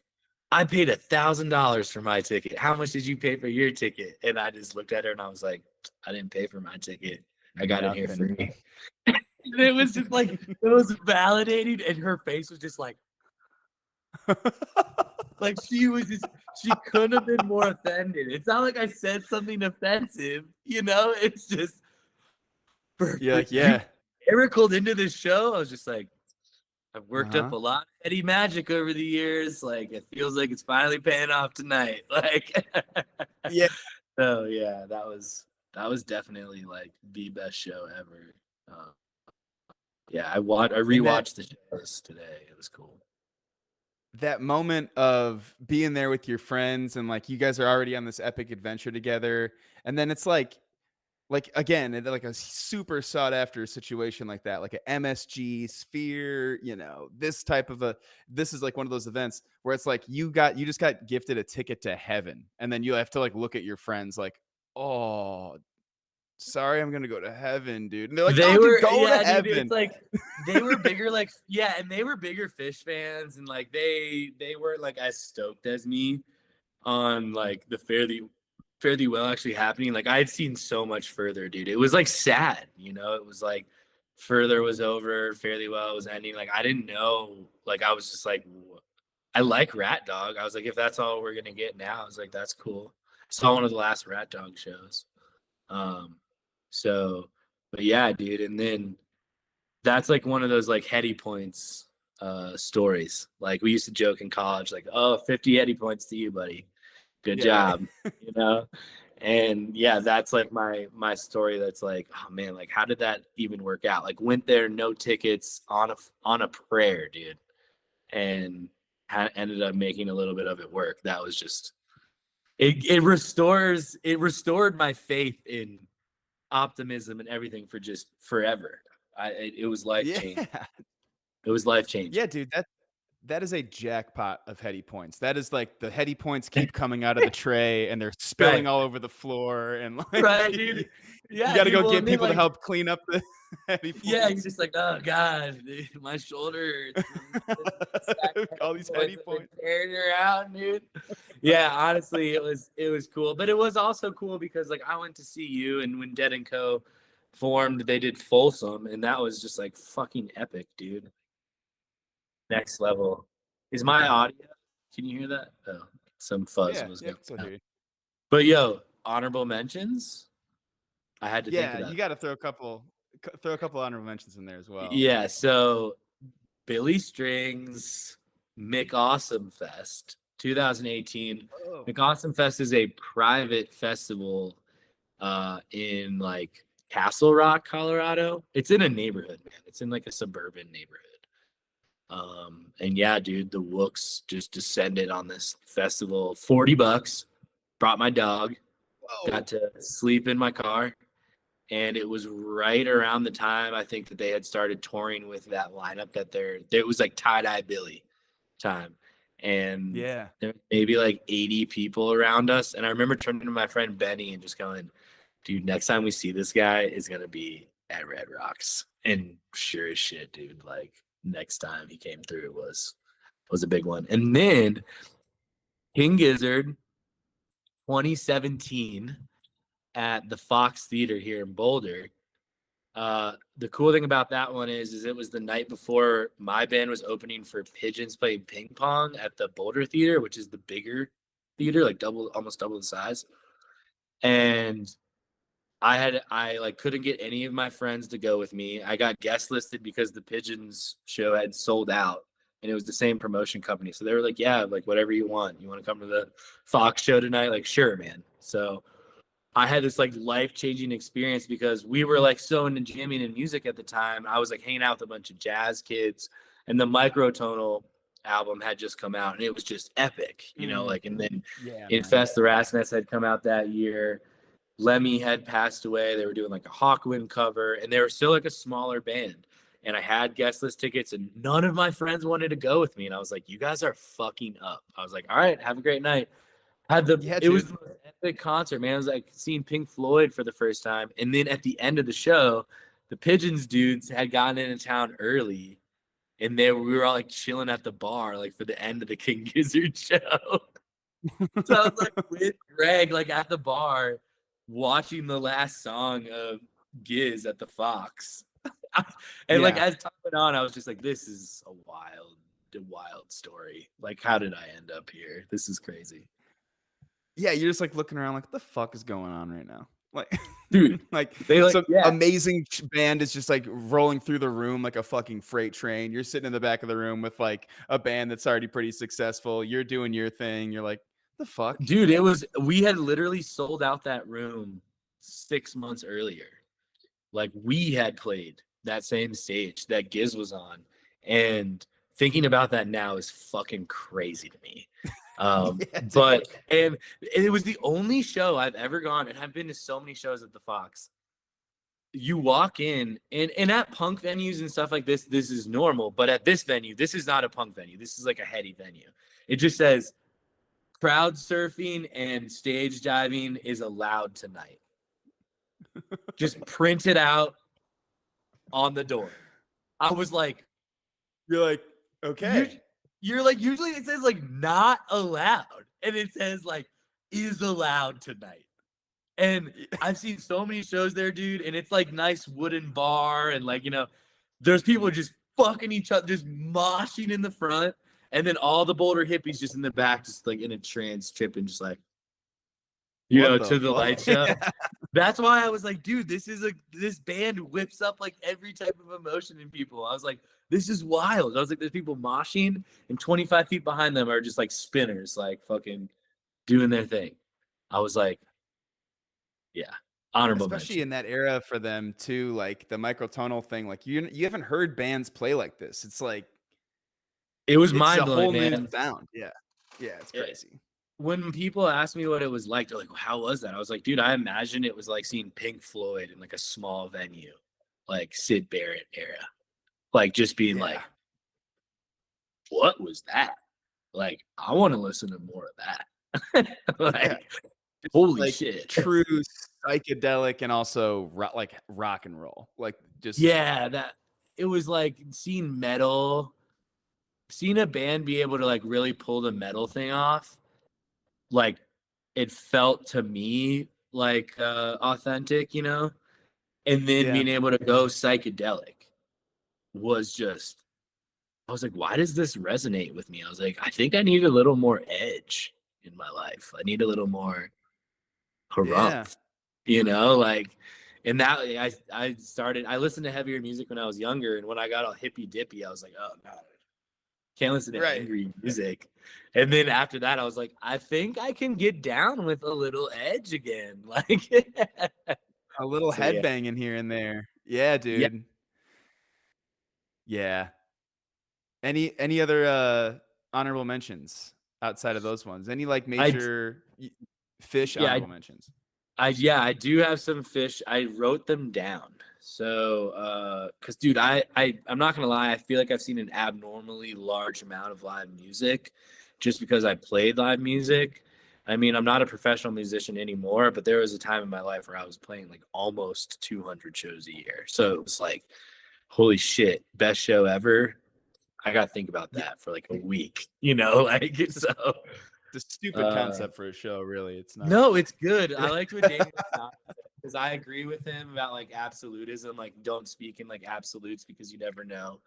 [SPEAKER 2] I paid $1,000 for my ticket. How much did you pay for your ticket? And I just looked at her and I was like, I didn't pay for my ticket. I got in here
[SPEAKER 1] Nothing.
[SPEAKER 2] free. And it was just like, it was validating. And her face was just like she was just, she couldn't have been more offended. It's not like I said something offensive, you know? It's just,
[SPEAKER 1] Yeah, like,
[SPEAKER 2] you
[SPEAKER 1] yeah.
[SPEAKER 2] miracled into this show. I was just like, I've worked up
[SPEAKER 1] Uh-huh.
[SPEAKER 2] a lot of Heady Magic over the years. Like, it feels like it's finally paying off tonight. Like,
[SPEAKER 1] Yeah.
[SPEAKER 2] so yeah, that was definitely like the best show ever. Uh, yeah, I
[SPEAKER 1] And that
[SPEAKER 2] rewatched the shows today. It was cool.
[SPEAKER 1] that moment of being there with your friends and like you guys are already on this epic adventure together, and then it's like again like a super sought after situation like that, like a MSG Sphere, this type of a, this is like one of those events where it's like you just got gifted a ticket to heaven, and then you have to like look at your friends like, oh, sorry, I'm gonna go to heaven, dude. And they're like,
[SPEAKER 2] They
[SPEAKER 1] no, dude,
[SPEAKER 2] were,
[SPEAKER 1] go to
[SPEAKER 2] yeah, dude. It's
[SPEAKER 1] heaven.
[SPEAKER 2] like they were bigger, like yeah, and they were bigger Fish fans, and like they weren't like as stoked as me on like the Fare Thee Well actually happening. Like I had seen so much further, dude. It was like sad, you know. It was like Further was over, Fairly Well was ending. Like I didn't know. Like I was just like, I like Rat Dog. I was like, if that's all we're gonna get now, I was like, that's cool. Saw one of the last Rat Dog shows. Um, so, but yeah, dude. And then that's like one of those like Heady Points stories. Like we used to joke in college, like, oh, 50 Heady Points to you, buddy. Good
[SPEAKER 1] Yeah.
[SPEAKER 2] job. You know? And yeah, that's like my story. That's like, oh man, like how did that even work out? Like went there, no tickets, on a prayer, dude, and ended up making a little bit of it work. That was just it restored my faith in optimism and everything for just forever. It was life
[SPEAKER 1] Yeah.
[SPEAKER 2] changing. It was life
[SPEAKER 1] Yeah,
[SPEAKER 2] changing.
[SPEAKER 1] dude, that is a jackpot of Heady Points. That is like the Heady Points keep coming out of the tray and they're spilling
[SPEAKER 2] Right,
[SPEAKER 1] all over the floor and like
[SPEAKER 2] right,
[SPEAKER 1] you,
[SPEAKER 2] dude.
[SPEAKER 1] you
[SPEAKER 2] Yeah,
[SPEAKER 1] got to
[SPEAKER 2] dude.
[SPEAKER 1] go
[SPEAKER 2] Well,
[SPEAKER 1] get
[SPEAKER 2] and then
[SPEAKER 1] people to
[SPEAKER 2] like,
[SPEAKER 1] help clean up the Heady
[SPEAKER 2] yeah, you're
[SPEAKER 1] Points.
[SPEAKER 2] just like, oh god, dude, my shoulder hurts from this stack of
[SPEAKER 1] All
[SPEAKER 2] Heady
[SPEAKER 1] these Heady
[SPEAKER 2] Points. I've been
[SPEAKER 1] Points.
[SPEAKER 2] carrying her out, dude. Yeah, honestly, it was cool, but it was also cool because like I went to see you, and when Dead and Co. formed, they did Folsom, and that was just like fucking epic, dude. Next level. Is my audio? Can you hear that? Oh, some fuzz
[SPEAKER 1] Yeah,
[SPEAKER 2] was
[SPEAKER 1] yeah, I
[SPEAKER 2] going
[SPEAKER 1] can still
[SPEAKER 2] on.
[SPEAKER 1] hear you.
[SPEAKER 2] But yo, honorable mentions. I had to think
[SPEAKER 1] Yeah,
[SPEAKER 2] about
[SPEAKER 1] you
[SPEAKER 2] it.
[SPEAKER 1] got to throw a couple honorable mentions in there as well.
[SPEAKER 2] Yeah, so Billy Strings, Mick Awesome Fest, 2018.
[SPEAKER 1] Oh.
[SPEAKER 2] Mick Awesome Fest is a private festival in like Castle Rock, Colorado. It's in a neighborhood, man. It's in like a suburban neighborhood. And yeah, dude, the Wooks just descended on this festival. $40. Brought my dog.
[SPEAKER 1] Whoa.
[SPEAKER 2] Got to sleep in my car. And it was right around the time I think that they had started touring with that lineup that it was like tie-dye Billy time. And
[SPEAKER 1] Yeah.
[SPEAKER 2] there were maybe like 80 people around us. And I remember turning to my friend Benny and just going, dude, next time we see this guy is gonna be at Red Rocks. And sure as shit, dude, like next time he came through was a big one. And then King Gizzard 2017 at the Fox Theater here in Boulder. The cool thing about that one is it was the night before my band was opening for Pigeons playing ping pong at the Boulder Theater, which is the bigger theater, like almost double the size. And I like couldn't get any of my friends to go with me. I got guest listed because the Pigeons show had sold out, and it was the same promotion company. So they were like, "Yeah, like whatever you want. You want to come to the Fox show tonight? Like, sure, man." So I had this like life-changing experience because we were like so into jamming and music at the time. I was like hanging out with a bunch of jazz kids, and the Microtonal album had just come out, and it was just epic, like. And then
[SPEAKER 1] Yeah, man.
[SPEAKER 2] Infest the Rat's Nest had come out that year. Lemmy had passed away. They were doing like a Hawkwind cover, and they were still like a smaller band. And I had guest list tickets, and none of my friends wanted to go with me. And I was like, "You guys are fucking up." I was like, "All right, have a great night."
[SPEAKER 1] Yeah,
[SPEAKER 2] It was
[SPEAKER 1] dude.
[SPEAKER 2] the most epic concert, man. It was like seeing Pink Floyd for the first time. And then at the end of the show, the Pigeons dudes had gotten into town early, and we were all like chilling at the bar, like for the end of the King Gizzard show. So I was like with Greg, like at the bar, watching the last song of Gizz at the Fox. And like
[SPEAKER 1] Yeah.
[SPEAKER 2] as time went on, I was just like, this is a wild story. Like, how did I end up here? This is crazy.
[SPEAKER 1] Yeah, you're just like looking around like, what the fuck is going on right now? Like,
[SPEAKER 2] Dude,
[SPEAKER 1] like
[SPEAKER 2] they like,
[SPEAKER 1] some
[SPEAKER 2] yeah.
[SPEAKER 1] amazing band is just like rolling through the room like a fucking freight train. You're sitting in the back of the room with like a band that's already pretty successful. You're doing your thing. You're like, the fuck?
[SPEAKER 2] Dude, we had literally sold out that room 6 months earlier. Like we had played that same stage that Gizz was on. And thinking about that now is fucking crazy to me.
[SPEAKER 1] Yeah, dude.
[SPEAKER 2] But and it was the only show I've ever gone, and I've been to so many shows at the Fox. You walk in and at punk venues and stuff like this is normal. But at this venue, this is not a punk venue. This is like a heady venue. It just says crowd surfing and stage diving is allowed tonight. Just print it out on the door. I was like,
[SPEAKER 1] You're like, okay.
[SPEAKER 2] you're like, usually it says like not allowed, and it says like is allowed tonight. And I've seen so many shows there, dude, and it's like nice wooden bar, and like, there's people just fucking each other, just moshing in the front, and then all the Boulder hippies just in the back, just like in a trance, tripping, just like,
[SPEAKER 1] What the
[SPEAKER 2] to the
[SPEAKER 1] fuck?
[SPEAKER 2] light show. That's why I was like, dude, this band whips up like every type of emotion in people. I was like, this is wild. I was like, there's people moshing, and 25 feet behind them are just like spinners, like fucking doing their thing. I was like, yeah, honorable
[SPEAKER 1] Especially
[SPEAKER 2] mention.
[SPEAKER 1] in that era for them too, like the microtonal thing. Like you haven't heard bands play like this. It's like
[SPEAKER 2] It was
[SPEAKER 1] it's a
[SPEAKER 2] mind
[SPEAKER 1] whole
[SPEAKER 2] blowing,
[SPEAKER 1] new
[SPEAKER 2] man.
[SPEAKER 1] sound. Yeah. Yeah, it's
[SPEAKER 2] Yeah.
[SPEAKER 1] crazy.
[SPEAKER 2] When people ask me what it was like, they're like, how was that? I was like, dude, I imagine it was like seeing Pink Floyd in like a small venue, like Sid Barrett era. Like just being
[SPEAKER 1] Yeah.
[SPEAKER 2] like, what was that? Like, I want to listen to more of that.
[SPEAKER 1] Yeah.
[SPEAKER 2] Like, holy
[SPEAKER 1] Like
[SPEAKER 2] shit.
[SPEAKER 1] true psychedelic and also like rock and roll. Like just
[SPEAKER 2] Yeah, that it was like seeing a band be able to like really pull the metal thing off. Like it felt to me like authentic, and then
[SPEAKER 1] yeah.
[SPEAKER 2] being able to go psychedelic was just, I was like, why does this resonate with me? I was like, I think I need a little more edge in my life. I need a little more
[SPEAKER 1] Yeah.
[SPEAKER 2] harumph, like, and that I listened to heavier music when I was younger, and when I got all hippy dippy, I was like, oh god, can't listen to
[SPEAKER 1] Right.
[SPEAKER 2] angry music. And then after that, I was like, I think I can get down with a little edge again. Like,
[SPEAKER 1] A little
[SPEAKER 2] so yeah.
[SPEAKER 1] headbanging here and there. Yeah,
[SPEAKER 2] Yeah.
[SPEAKER 1] dude. Yeah. Any other honorable mentions outside of those ones? Any like
[SPEAKER 2] I,
[SPEAKER 1] major fish
[SPEAKER 2] yeah,
[SPEAKER 1] honorable mentions?
[SPEAKER 2] I do have some fish. I wrote them down. So, cause dude, I'm not gonna lie, I feel like I've seen an abnormally large amount of live music just because I played live music. I mean, I'm not a professional musician anymore, but there was a time in my life where I was playing like almost 200 shows a year. So it was like, holy shit, best show ever. I got to think about
[SPEAKER 1] Yeah.
[SPEAKER 2] that for like a week, like, so,
[SPEAKER 1] It's a stupid
[SPEAKER 2] uh,
[SPEAKER 1] concept for a show, really. It's not.
[SPEAKER 2] no, it's good. I liked what Daniel because I agree with him about like absolutism, like don't speak in like absolutes because you never know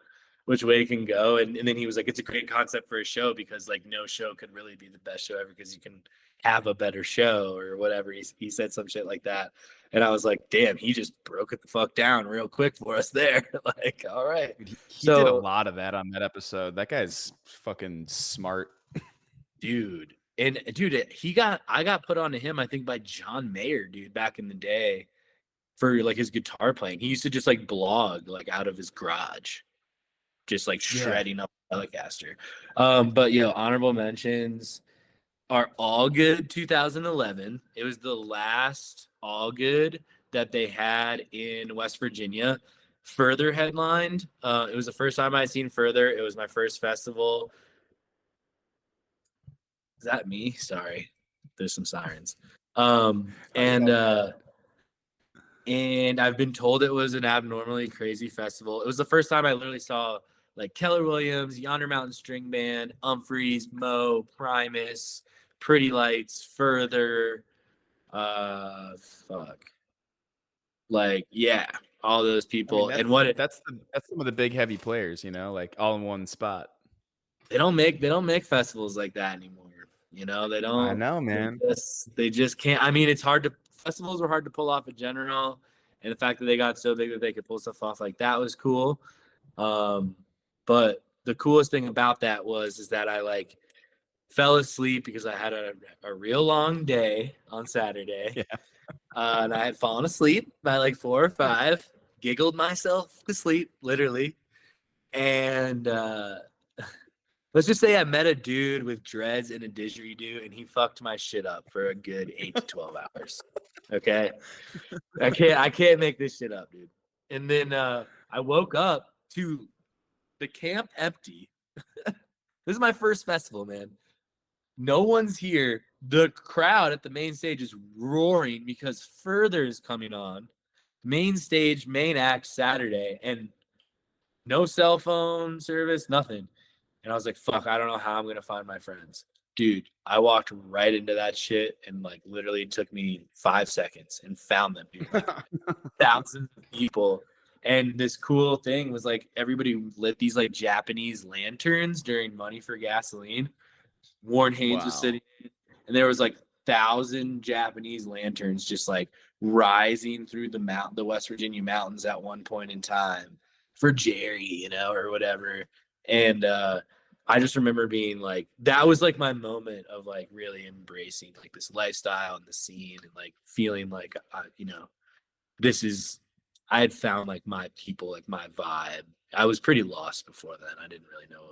[SPEAKER 2] which way it can go. And then he was like, it's a great concept for a show because like no show could really be the best show ever because you can have a better show or whatever. He said some shit like that. And I was like, damn, he just broke it the fuck down real quick for us there. Like, all right.
[SPEAKER 1] Dude, he did a
[SPEAKER 2] So,
[SPEAKER 1] lot of that on that episode. That guy's fucking smart.
[SPEAKER 2] dude, and dude, I got put onto him, I think, by John Mayer, dude, back in the day for like his guitar playing. He used to just like blog like out of his garage, just like
[SPEAKER 1] Yeah.
[SPEAKER 2] shredding up a Telecaster. But honorable mentions are All Good 2011. It was the last All Good that they had in West Virginia. Further headlined. It was the first time I'd seen Further. It was my first festival. Is that me? Sorry. There's some sirens. Um,
[SPEAKER 1] Oh, you're
[SPEAKER 2] and
[SPEAKER 1] all good.
[SPEAKER 2] uh, and I've been told it was an abnormally crazy festival. It was the first time I literally saw like Keller Williams, Yonder Mountain String Band, Humphreys, Mo, Primus, Pretty Lights, Further, fuck, like yeah, all those
[SPEAKER 1] I mean,
[SPEAKER 2] people.
[SPEAKER 1] that's
[SPEAKER 2] And what it
[SPEAKER 1] that's some of the big heavy players, like all in one spot.
[SPEAKER 2] they don't make festivals like that anymore. They
[SPEAKER 1] I
[SPEAKER 2] don't.
[SPEAKER 1] know, man.
[SPEAKER 2] They just can't. I mean, it's hard to festivals were hard to pull off in general, and the fact that they got so big that they could pull stuff off like that was cool. But the coolest thing about that is that I like fell asleep because I had a real long day on Saturday,
[SPEAKER 1] Yeah.
[SPEAKER 2] and I had fallen asleep by like 4 or 5, giggled myself to sleep literally, and let's just say I met a dude with dreads and a didgeridoo, and he fucked my shit up for a good 8 to 12 hours. Okay, I can't make this shit up, dude. And then I woke up to the camp empty. This is my first festival, man. No one's here. The crowd at the main stage is roaring because Further is coming on. Main stage, main act Saturday, and no cell phone service, nothing. And I was like, fuck, I don't know how I'm going to find my friends. Dude, I walked right into that shit and like literally took me 5 seconds and found them, dude. Like thousands of people. And this cool thing was like everybody lit these like Japanese lanterns during Money for Gasoline. Warren Haynes was
[SPEAKER 1] Wow.
[SPEAKER 2] sitting, and there was like 1,000 Japanese lanterns just like rising through the West Virginia mountains at one point in time for Jerry, or whatever. And I just remember being like, that was like my moment of like really embracing like this lifestyle and the scene and like feeling like, this is, I had found like my people, like my vibe. I was pretty lost before then. I didn't really know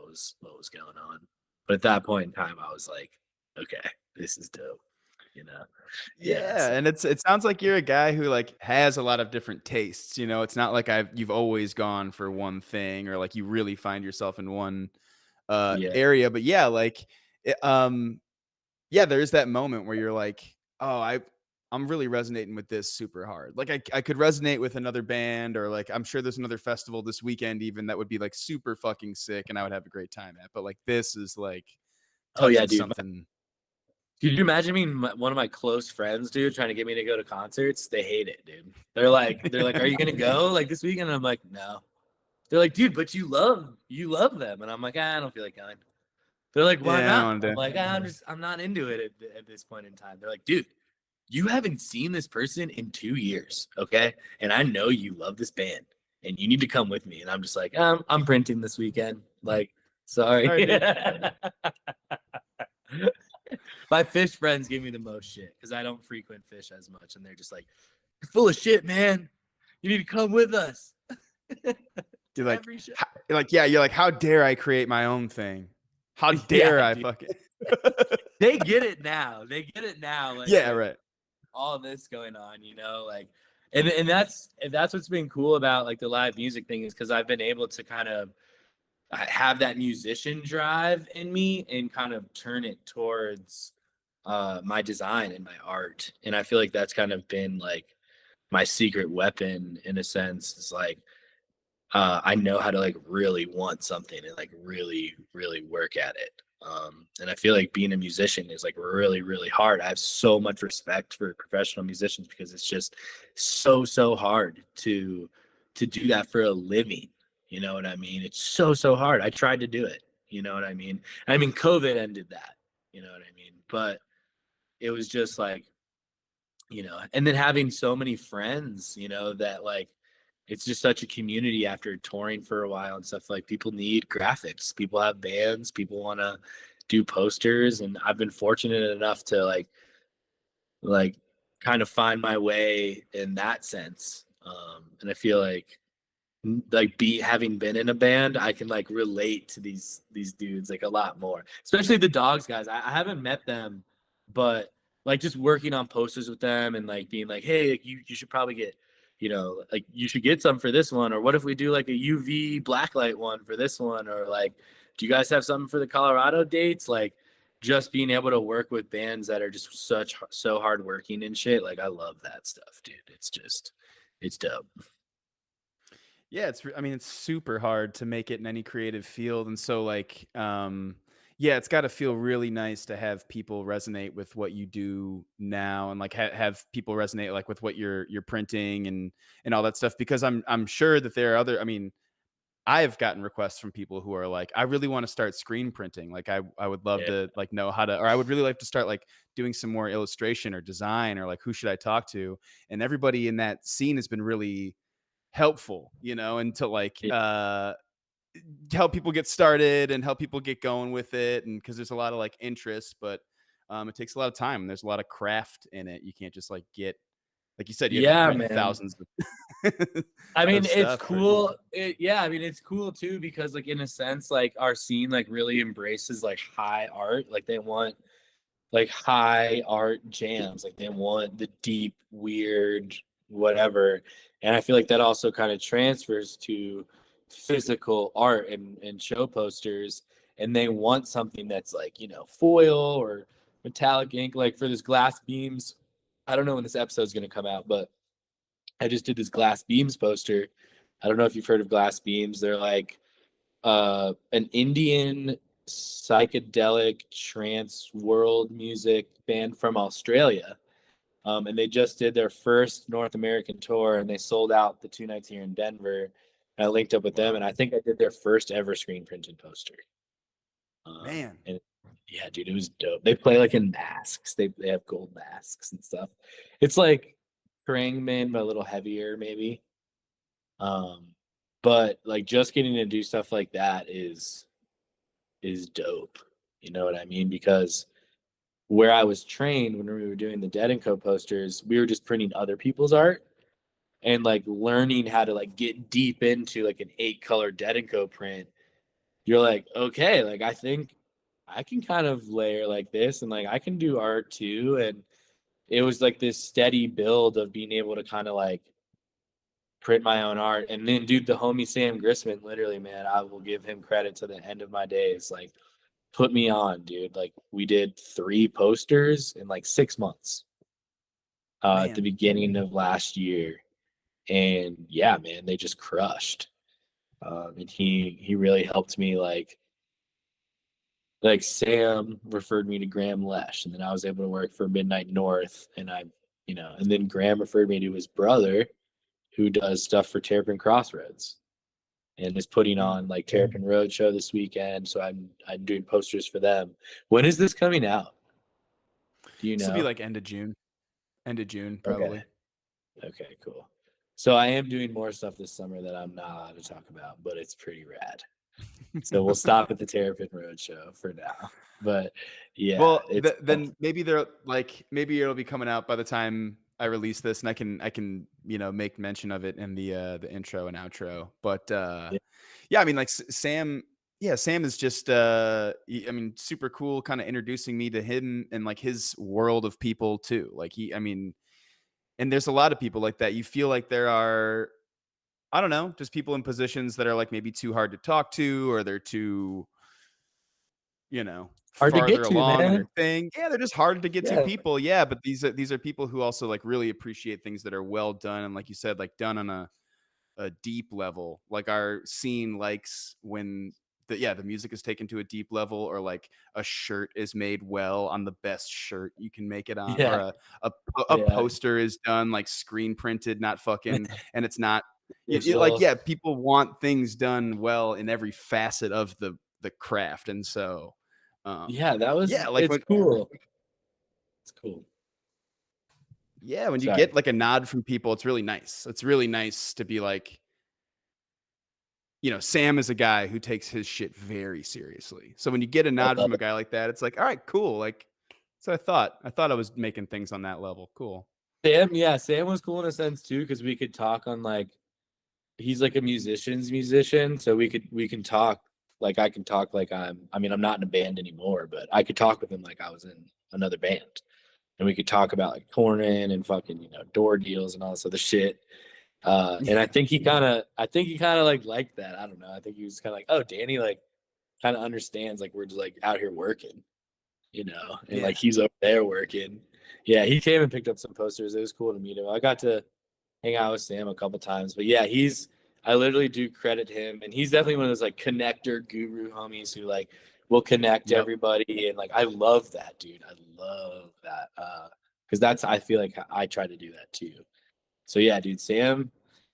[SPEAKER 2] what was going on. But at that point in time, I was like, okay, this is dope. You know? Yeah.
[SPEAKER 1] Yeah,
[SPEAKER 2] So
[SPEAKER 1] and it sounds like you're a guy who, like, has a lot of different tastes, it's not like you've always gone for one thing or, like, you really find yourself in one,
[SPEAKER 2] yeah.
[SPEAKER 1] area, but yeah, like, it, yeah, there's that moment where you're like, "Oh, I'm really resonating with this super hard." Like, I could resonate with another band or, like, I'm sure there's another festival this weekend even that would be, like, super fucking sick and I would have a great time at, but, like, this is, like,
[SPEAKER 2] Oh yeah,
[SPEAKER 1] touching
[SPEAKER 2] dude.
[SPEAKER 1] something.
[SPEAKER 2] Could you imagine me, one of my close friends, dude, trying to get me to go to concerts? They hate it, dude. They're like, "Are you gonna go like this weekend?" And I'm like, "No." They're like, "Dude, but you love them," and I'm like, "I don't feel like going." They're like, "Why
[SPEAKER 1] Yeah, I
[SPEAKER 2] not?"
[SPEAKER 1] wanna
[SPEAKER 2] I'm
[SPEAKER 1] do.
[SPEAKER 2] like, I'm not into it at this point in time." They're like, "Dude, you haven't seen this person in 2 years, okay? And I know you love this band, and you need to come with me." And I'm just like, I'm printing this weekend. Like, sorry.
[SPEAKER 1] Sorry, dude.
[SPEAKER 2] My fish friends give me the most shit because I don't frequent fish as much, and they're just like, "You're full of shit, man. You need to come with us
[SPEAKER 1] You're
[SPEAKER 2] to
[SPEAKER 1] like,
[SPEAKER 2] every show."
[SPEAKER 1] yeah, you're like, "How dare I create my own thing? How
[SPEAKER 2] Yeah,
[SPEAKER 1] dare I
[SPEAKER 2] dude.
[SPEAKER 1] fucking"
[SPEAKER 2] They get it now. They get it now. Like
[SPEAKER 1] Yeah,
[SPEAKER 2] with
[SPEAKER 1] right.
[SPEAKER 2] all this going on, like, and that's what's been cool about like the live music thing is because I've been able to kind of have that musician drive in me and kind of turn it towards my design and my art. And I feel like that's kind of been like my secret weapon in a sense. Is like I know how to like really want something and like really, really work at it. And I feel like being a musician is like really, really hard. I have so much respect for professional musicians because it's just so hard to do that for a living. You know what I mean? It's so hard. I tried to do it. You know what I mean? I mean, COVID ended that. You know what I mean? But it was just like, and then having so many friends, that like it's just such a community after touring for a while and stuff. Like people need graphics, people have bands, people want to do posters, and I've been fortunate enough to like kind of find my way in that sense. And I feel like be having been in a band, I can like relate to these dudes like a lot more, especially the Dogs guys. I haven't met them, but like just working on posters with them and like being like, hey, like, you should probably get, like you should get some for this one, or what if we do like a UV blacklight one for this one, or like, do you guys have something for the Colorado dates? Like just being able to work with bands that are just so hardworking and shit. Like I love that stuff, dude. It's dope.
[SPEAKER 1] Yeah, I mean, it's super hard to make it in any creative field, and so, like, yeah, it's gotta feel really nice to have people resonate with what you do now and, like, have people resonate, like, with what you're printing and all that stuff because I'm sure that there are I mean, I've gotten requests from people who are like, "I really wanna start screen printing." Like, I would love
[SPEAKER 2] Yeah.
[SPEAKER 1] to, like, know how to or I would really like to start, like, doing some more illustration or design or, like, who should I talk to? And everybody in that scene has been really helpful, and to, like, help people get started and help people get going with it, and because there's a lot of, like, interest, but, it takes a lot of time, and there's a lot of craft in it. You can't just, like you said, you have to
[SPEAKER 2] Yeah,
[SPEAKER 1] print
[SPEAKER 2] man.
[SPEAKER 1] thousands of
[SPEAKER 2] I mean,
[SPEAKER 1] of
[SPEAKER 2] it's
[SPEAKER 1] stuff for
[SPEAKER 2] cool. Yeah, I mean, it's cool too because, like, in a sense, like our scene like really embraces like high art. Like they want like high art jams. Like they want the deep, weird, whatever. And I feel like that also kind of transfers to physical art and show posters. And they want something that's like, foil or metallic ink. Like for this glass beams, I don't know when this episode's going to come out, but I just did this glass beams poster. I don't know if you've heard of glass beams. They're like an Indian psychedelic trance world music band from Australia. And they just did their first North American tour, and they sold out the 2 nights here in Denver. And I linked up with them, and I think I did their first ever screen printed poster.
[SPEAKER 1] Man.
[SPEAKER 2] And yeah, dude, it was dope. They play like in masks. They have gold masks and stuff. It's like Praying Man, but a little heavier, maybe. But like just getting to do stuff like that is dope. You know what I mean? Because where I was trained when we were doing the Dead and Co posters, we were just printing other people's art and like learning how to like get deep into like an 8-color Dead and Co print. You're like, okay, like I think I can kind of layer like this and like I can do art too. And it was like this steady build of being able to kind of like print my own art. And then dude, the homie Sam Grissman, literally, man, I will give him credit to the end of my days. Like put me on, dude. Like we did 3 posters in like 6 months at the beginning of last year. And yeah, man, they just crushed. And he really helped me like Sam referred me to Graham Lesh, and then I was able to work for Midnight North, and and then Graham referred me to his brother who does stuff for Terrapin Crossroads and is putting on like Terrapin Roadshow this weekend. So I'm doing posters for them. When is this coming out? Do you know?
[SPEAKER 1] This will be like end of June. End of June, probably.
[SPEAKER 2] Okay, cool. So I am doing more stuff this summer that I'm not allowed to talk about, but it's pretty rad. So we'll stop at the Terrapin Roadshow for now. But yeah,
[SPEAKER 1] well, then maybe maybe it'll be coming out by the time I release this, and I can make mention of it in the intro and outro. But yeah, I mean, like Sam is just I mean, super cool, kind of introducing me to him and like his world of people too. Like and there's a lot of people like that. You feel like there are, I don't know, just people in positions that are like maybe too hard to talk to, or they're too,
[SPEAKER 2] hard to
[SPEAKER 1] farther
[SPEAKER 2] get to,
[SPEAKER 1] along in
[SPEAKER 2] man.
[SPEAKER 1] their thing. Yeah, they're just hard to get to
[SPEAKER 2] Yeah.
[SPEAKER 1] people. Yeah, but these are people who also like really appreciate things that are well done, and like you said, like done on a deep level. Like our scene likes when the music is taken to a deep level, or like a shirt is made well on the best shirt you can make it on, or
[SPEAKER 2] Yeah.
[SPEAKER 1] a poster is done like screen printed, not fucking, and it's not like, yeah, people want things done well in every facet of the craft. And so
[SPEAKER 2] yeah, that was
[SPEAKER 1] like
[SPEAKER 2] it's cool. It's cool.
[SPEAKER 1] Yeah, when you
[SPEAKER 2] Sorry.
[SPEAKER 1] get like a nod from people, it's really nice. It's really nice to be like, Sam is a guy who takes his shit very seriously. So when you get a nod from a guy like that, it's like, all right, cool. Like, so I thought I was making things on that level. Cool.
[SPEAKER 2] Sam was cool in a sense too, because we could talk on like, he's like a musician's musician, so we can talk like I can talk like I'm not in a band anymore, but I could talk with him like I was in another band, and we could talk about like touring and fucking door deals and all this other shit. And I think he kind of like liked that. I don't know. I think he was kind of like, oh, Danny like kind of understands like we're just like out here working, and like he's over there working. Yeah, he came and picked up some posters. It was cool to meet him. I got to hang out with Sam a couple times, but yeah, I literally do credit him, and he's definitely one of those like connector guru homies who like will connect everybody, and like I love that, dude. I love that because I feel like I try to do that too. So yeah, dude, Sam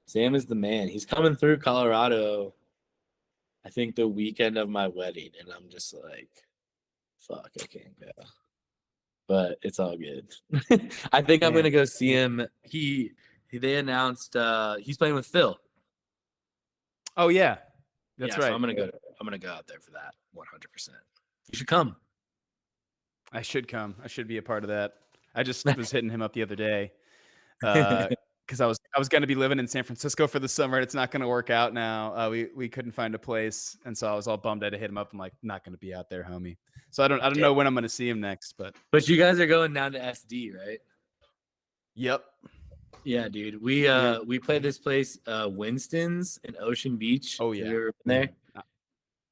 [SPEAKER 2] is the man. He's coming through Colorado, I think the weekend of my wedding, and I'm just like, fuck, I can't go. But it's all good. I think I'm gonna go see him. They announced he's playing with Phil.
[SPEAKER 1] Oh yeah. That's right.
[SPEAKER 2] So I'm gonna go out there for that 100%. You should come.
[SPEAKER 1] I should come. I should be a part of that. I just was hitting him up the other day. Because I was going to be living in San Francisco for the summer, and it's not going to work out now. We couldn't find a place, and so I was all bummed. I had to hit him up. I'm like, not going to be out there, homie. So I don't know when I'm going to see him next, but
[SPEAKER 2] you guys are going down to SD, right?
[SPEAKER 1] Yep.
[SPEAKER 2] Yeah, dude. We played this place, Winston's in Ocean Beach.
[SPEAKER 1] Oh yeah.
[SPEAKER 2] Have you ever been there?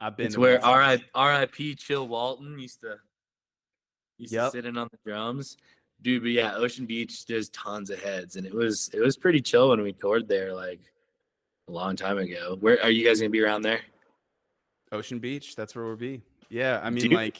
[SPEAKER 1] I've been.
[SPEAKER 2] It's where R.I.P. Chill Walton used to sit in on the drums. Dude, but yeah, Ocean Beach, there's tons of heads, and it was pretty chill when we toured there like a long time ago. Where are you guys gonna be around there?
[SPEAKER 1] Ocean Beach, that's where we'll be. Yeah, I mean,
[SPEAKER 2] Dude,
[SPEAKER 1] like,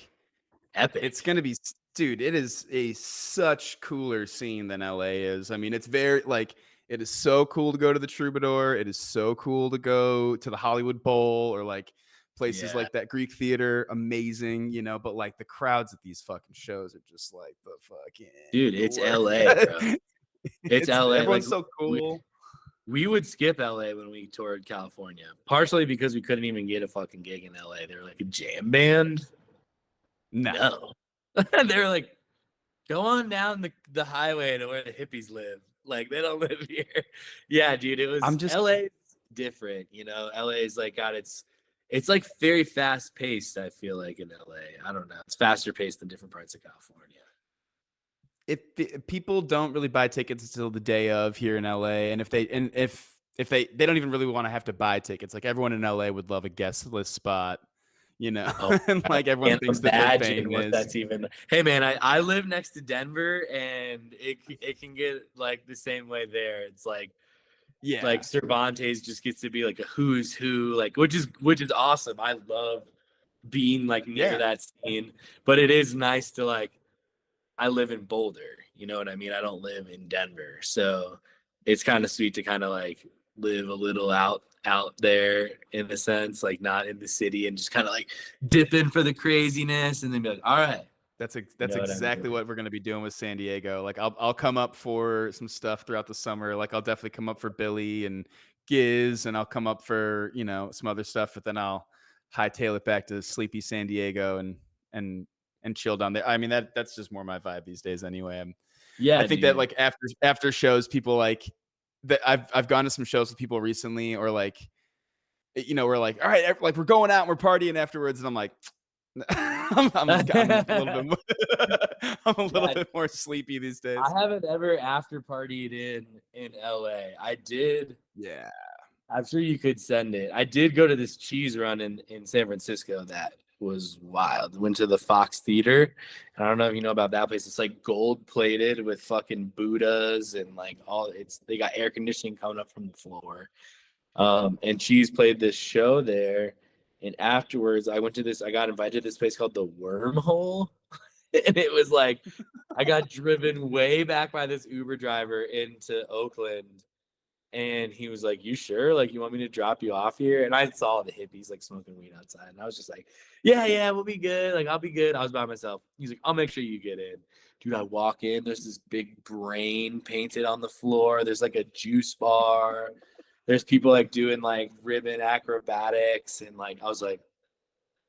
[SPEAKER 1] it's
[SPEAKER 2] epic.
[SPEAKER 1] gonna be, dude. It is a such cooler scene than LA is. I mean, it's very like it is so cool to go to the Troubadour. It is so cool to go to the Hollywood Bowl or like places
[SPEAKER 2] Yeah.
[SPEAKER 1] like that Greek theater. Amazing, you know. But like the crowds at these fucking shows are just like the fucking
[SPEAKER 2] Dude, it's LA, bro.
[SPEAKER 1] worst.
[SPEAKER 2] It's
[SPEAKER 1] It's
[SPEAKER 2] LA. Like
[SPEAKER 1] everyone's so cool.
[SPEAKER 2] we would skip LA when we toured California, partially because we couldn't even get a fucking gig in LA. They were like a jam band.
[SPEAKER 1] No,
[SPEAKER 2] No. They were like, go on down the highway to where the hippies live. Like they don't live here. Yeah, dude, it
[SPEAKER 1] I'm
[SPEAKER 2] was
[SPEAKER 1] just
[SPEAKER 2] LA different, you know. LA's like got it's like very fast paced, I feel like in LA. I don't know. It's faster paced than different parts of California.
[SPEAKER 1] if people don't really buy tickets until the day of here in LA, and if they don't even really want to have to buy tickets, like everyone in LA would love a guest list spot, you know,
[SPEAKER 2] Oh,
[SPEAKER 1] and
[SPEAKER 2] I
[SPEAKER 1] like everyone
[SPEAKER 2] can't
[SPEAKER 1] thinks that they're
[SPEAKER 2] imagine what
[SPEAKER 1] famous.
[SPEAKER 2] that's even. Hey, man, I live next to Denver, and it can get like the same way there. It's like
[SPEAKER 1] Yeah,
[SPEAKER 2] Cervantes just gets to be like a who's who, like which is awesome. I love being like near
[SPEAKER 1] yeah,
[SPEAKER 2] that scene, but it is nice to like I live in Boulder, you know what I mean? I don't live in Denver. So it's kind of sweet to kind of like live a little out there in a sense, like not in the city and just kind of like dip in for the craziness and then be like, all right, you
[SPEAKER 1] that's
[SPEAKER 2] know what I
[SPEAKER 1] exactly
[SPEAKER 2] mean?
[SPEAKER 1] what we're gonna be doing with San Diego. Like I'll come up for some stuff throughout the summer. Like I'll definitely come up for Billy and Gizz, and I'll come up for some other stuff, but then I'll hightail it back to sleepy San Diego and and chill down there. I mean that's just more my vibe these days anyway. I
[SPEAKER 2] Yeah,
[SPEAKER 1] think that
[SPEAKER 2] dude.
[SPEAKER 1] like after shows, people like that. I've gone to some shows with people recently, or like we're like, all right, like we're going out and we're partying afterwards, and I'm like, I'm a little bit more, I'm a little
[SPEAKER 2] Yeah,
[SPEAKER 1] bit more sleepy these
[SPEAKER 2] I
[SPEAKER 1] days.
[SPEAKER 2] haven't ever after partied in LA. I did.
[SPEAKER 1] Yeah,
[SPEAKER 2] I'm sure you could send it. I did go to this cheese run in San Francisco that was wild. Went to the Fox Theater. And I don't know if you know about that place. It's like gold plated with fucking Buddhas and like all it's they got air conditioning coming up from the floor. And Cheese played this show there. And afterwards I got invited to this place called the Wormhole. And it was like I got driven way back by this Uber driver into Oakland, and he was like, "You sure? Like, you want me to drop you off here?" And I saw the hippies like smoking weed outside, and I was just like, "Yeah, yeah, we'll be good. Like, I'll be good." I was by myself. He's like, "I'll make sure you get in." Dude, I walk in. There's this big brain painted on the floor. There's like a juice bar. There's people like doing like ribbon acrobatics, and like I was like,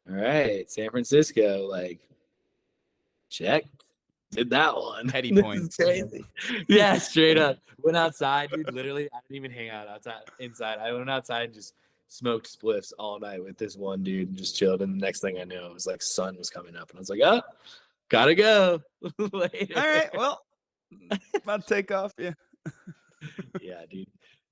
[SPEAKER 2] "All right, San Francisco, like, check." Did that one.
[SPEAKER 1] Heady
[SPEAKER 2] This is
[SPEAKER 1] Points.
[SPEAKER 2] crazy. Yeah, straight up. Went outside, dude. Literally, I didn't even hang out outside inside. I went outside and just smoked spliffs all night with this one dude and just chilled. And the next thing I knew, it was like sun was coming up. And I was like, oh, gotta go. Later.
[SPEAKER 1] All right, well, about to take off. Yeah,
[SPEAKER 2] Yeah, dude.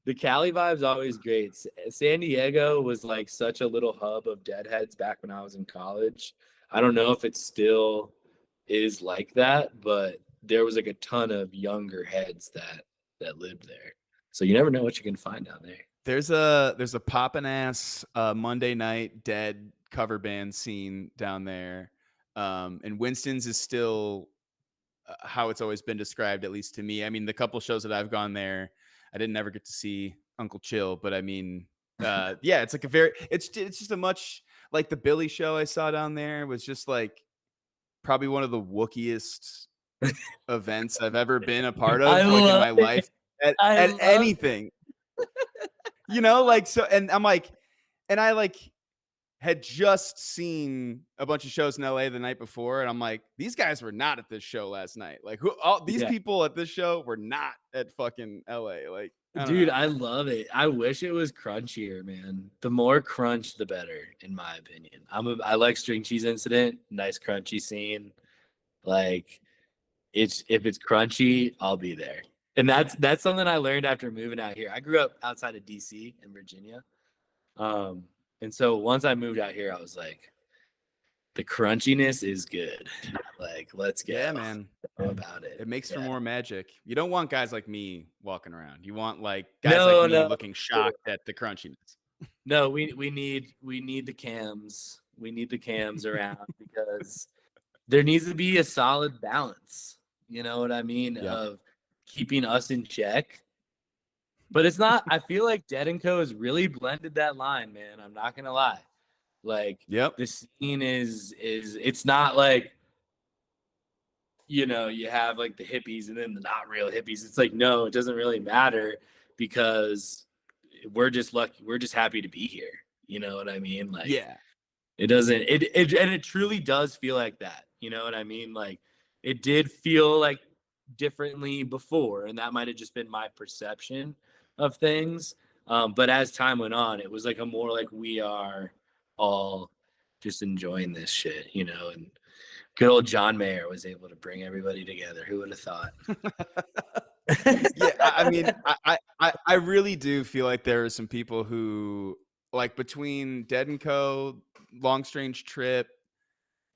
[SPEAKER 2] The Cali vibe's always great. San Diego was like such a little hub of deadheads back when I was in college. I don't know if it still is like that, but there was like a ton of younger heads that lived there. So you never know what you can find down there.
[SPEAKER 1] there's a poppin' ass Monday night dead cover band scene down there, and Winston's is still how it's always been described, at least to me. I mean, the couple shows that I've gone there, I didn't ever get to see Uncle Chill, but I mean, yeah, it's like it's just a much like the Billy show I saw down there was just like probably one of the wookiest events I've ever been a part
[SPEAKER 2] I
[SPEAKER 1] of, like in
[SPEAKER 2] love
[SPEAKER 1] my
[SPEAKER 2] it.
[SPEAKER 1] life
[SPEAKER 2] I
[SPEAKER 1] at
[SPEAKER 2] love
[SPEAKER 1] anything, like so, and I'm like, and I like had just seen a bunch of shows in LA the night before, and I'm like, these guys were not at this show last night. Like, who? All these
[SPEAKER 2] yeah.
[SPEAKER 1] people at this show were not at fucking LA. Like, I don't
[SPEAKER 2] Dude,
[SPEAKER 1] know.
[SPEAKER 2] I love it. I wish it was crunchier, man. The more crunch, the better, in my opinion. I like string cheese incident, nice crunchy scene. Like it's if it's crunchy, I'll be there. And that's something I learned after moving out here. I grew up outside of DC in Virginia. Um, and so once I moved out here, I was like, the crunchiness is good. Like, let's go.
[SPEAKER 1] Yeah, man.
[SPEAKER 2] How about it?
[SPEAKER 1] It makes for
[SPEAKER 2] Yeah.
[SPEAKER 1] more magic. You don't want guys like me walking around. You want like guys like
[SPEAKER 2] No,
[SPEAKER 1] me
[SPEAKER 2] no,
[SPEAKER 1] looking shocked at the crunchiness.
[SPEAKER 2] no. We need the cams. We need the cams around because there needs to be a solid balance. You know what I mean?
[SPEAKER 1] Yeah.
[SPEAKER 2] Of keeping us in check. But it's not, I feel like Dead and Co. has really blended that line, man. I'm not gonna lie. Like
[SPEAKER 1] Yep.
[SPEAKER 2] the scene is it's not like, you know, you have like the hippies and then the not real hippies. It's like, no, it doesn't really matter because we're just lucky. We're just happy to be here. You know what I mean? Like
[SPEAKER 1] Yeah.
[SPEAKER 2] it doesn't and it truly does feel like that. You know what I mean? Like it did feel like differently before, and that might have just been my perception of things. But as time went on, it was like a more like we are all just enjoying this shit, you know, and good old John Mayer was able to bring everybody together. Who would have thought?
[SPEAKER 1] Yeah, I mean, I really do feel like there are some people who, like, between Dead and Co., Long Strange Trip,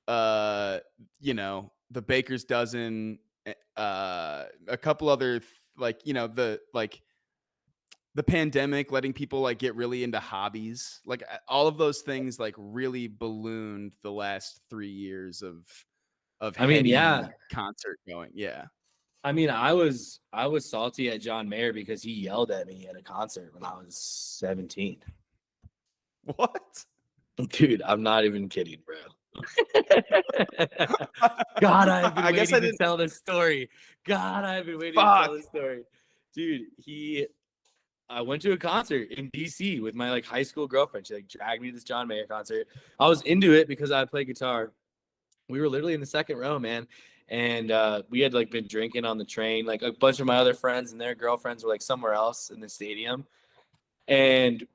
[SPEAKER 1] you know, the Baker's Dozen, a couple other like, you know, the pandemic letting people like get really into hobbies, like all of those things like really ballooned the last 3 years of
[SPEAKER 2] I mean,
[SPEAKER 1] heady
[SPEAKER 2] yeah.
[SPEAKER 1] concert going. Yeah.
[SPEAKER 2] I mean, I was salty at John Mayer because he yelled at me at a concert when I was 17.
[SPEAKER 1] What?
[SPEAKER 2] Dude, I'm not even kidding, bro. God, I've been
[SPEAKER 1] I guess I
[SPEAKER 2] waiting to
[SPEAKER 1] didn't.
[SPEAKER 2] tell this story. God, I've been waiting to tell
[SPEAKER 1] Fuck.
[SPEAKER 2] this story. Dude, I went to a concert in DC with my like high school girlfriend. She like dragged me to this John Mayer concert. I was into it because I play guitar. We were literally in the second row, man. And we had like been drinking on the train. Like a bunch of my other friends and their girlfriends were like somewhere else in the stadium. And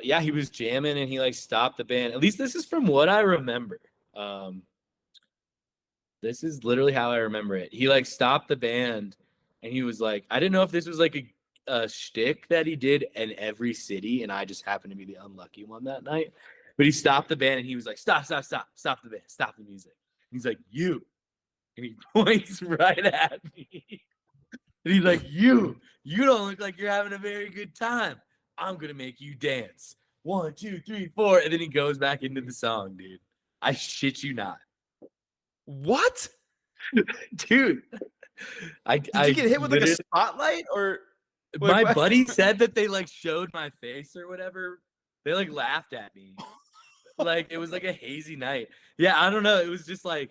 [SPEAKER 2] yeah, he was jamming and he like stopped the band. At least this is from what I remember. Um, this is literally how I remember it. He like stopped the band and he was like, I didn't know if this was like a shtick that he did in every city, and I just happened to be the unlucky one that night. But he stopped the band and he was like, stop the band, stop the music. He's like, you. And he points right at me. And he's like, you don't look like you're having a very good time. I'm gonna make you dance. 1, 2, 3, 4. And then he goes back into the song, dude. I shit you not.
[SPEAKER 1] What?
[SPEAKER 2] Dude.
[SPEAKER 1] Did you get hit with like a spotlight or
[SPEAKER 2] my buddy said that they like showed my face or whatever. They like laughed at me. Like it was like a hazy night. Yeah, I don't know. It was just like,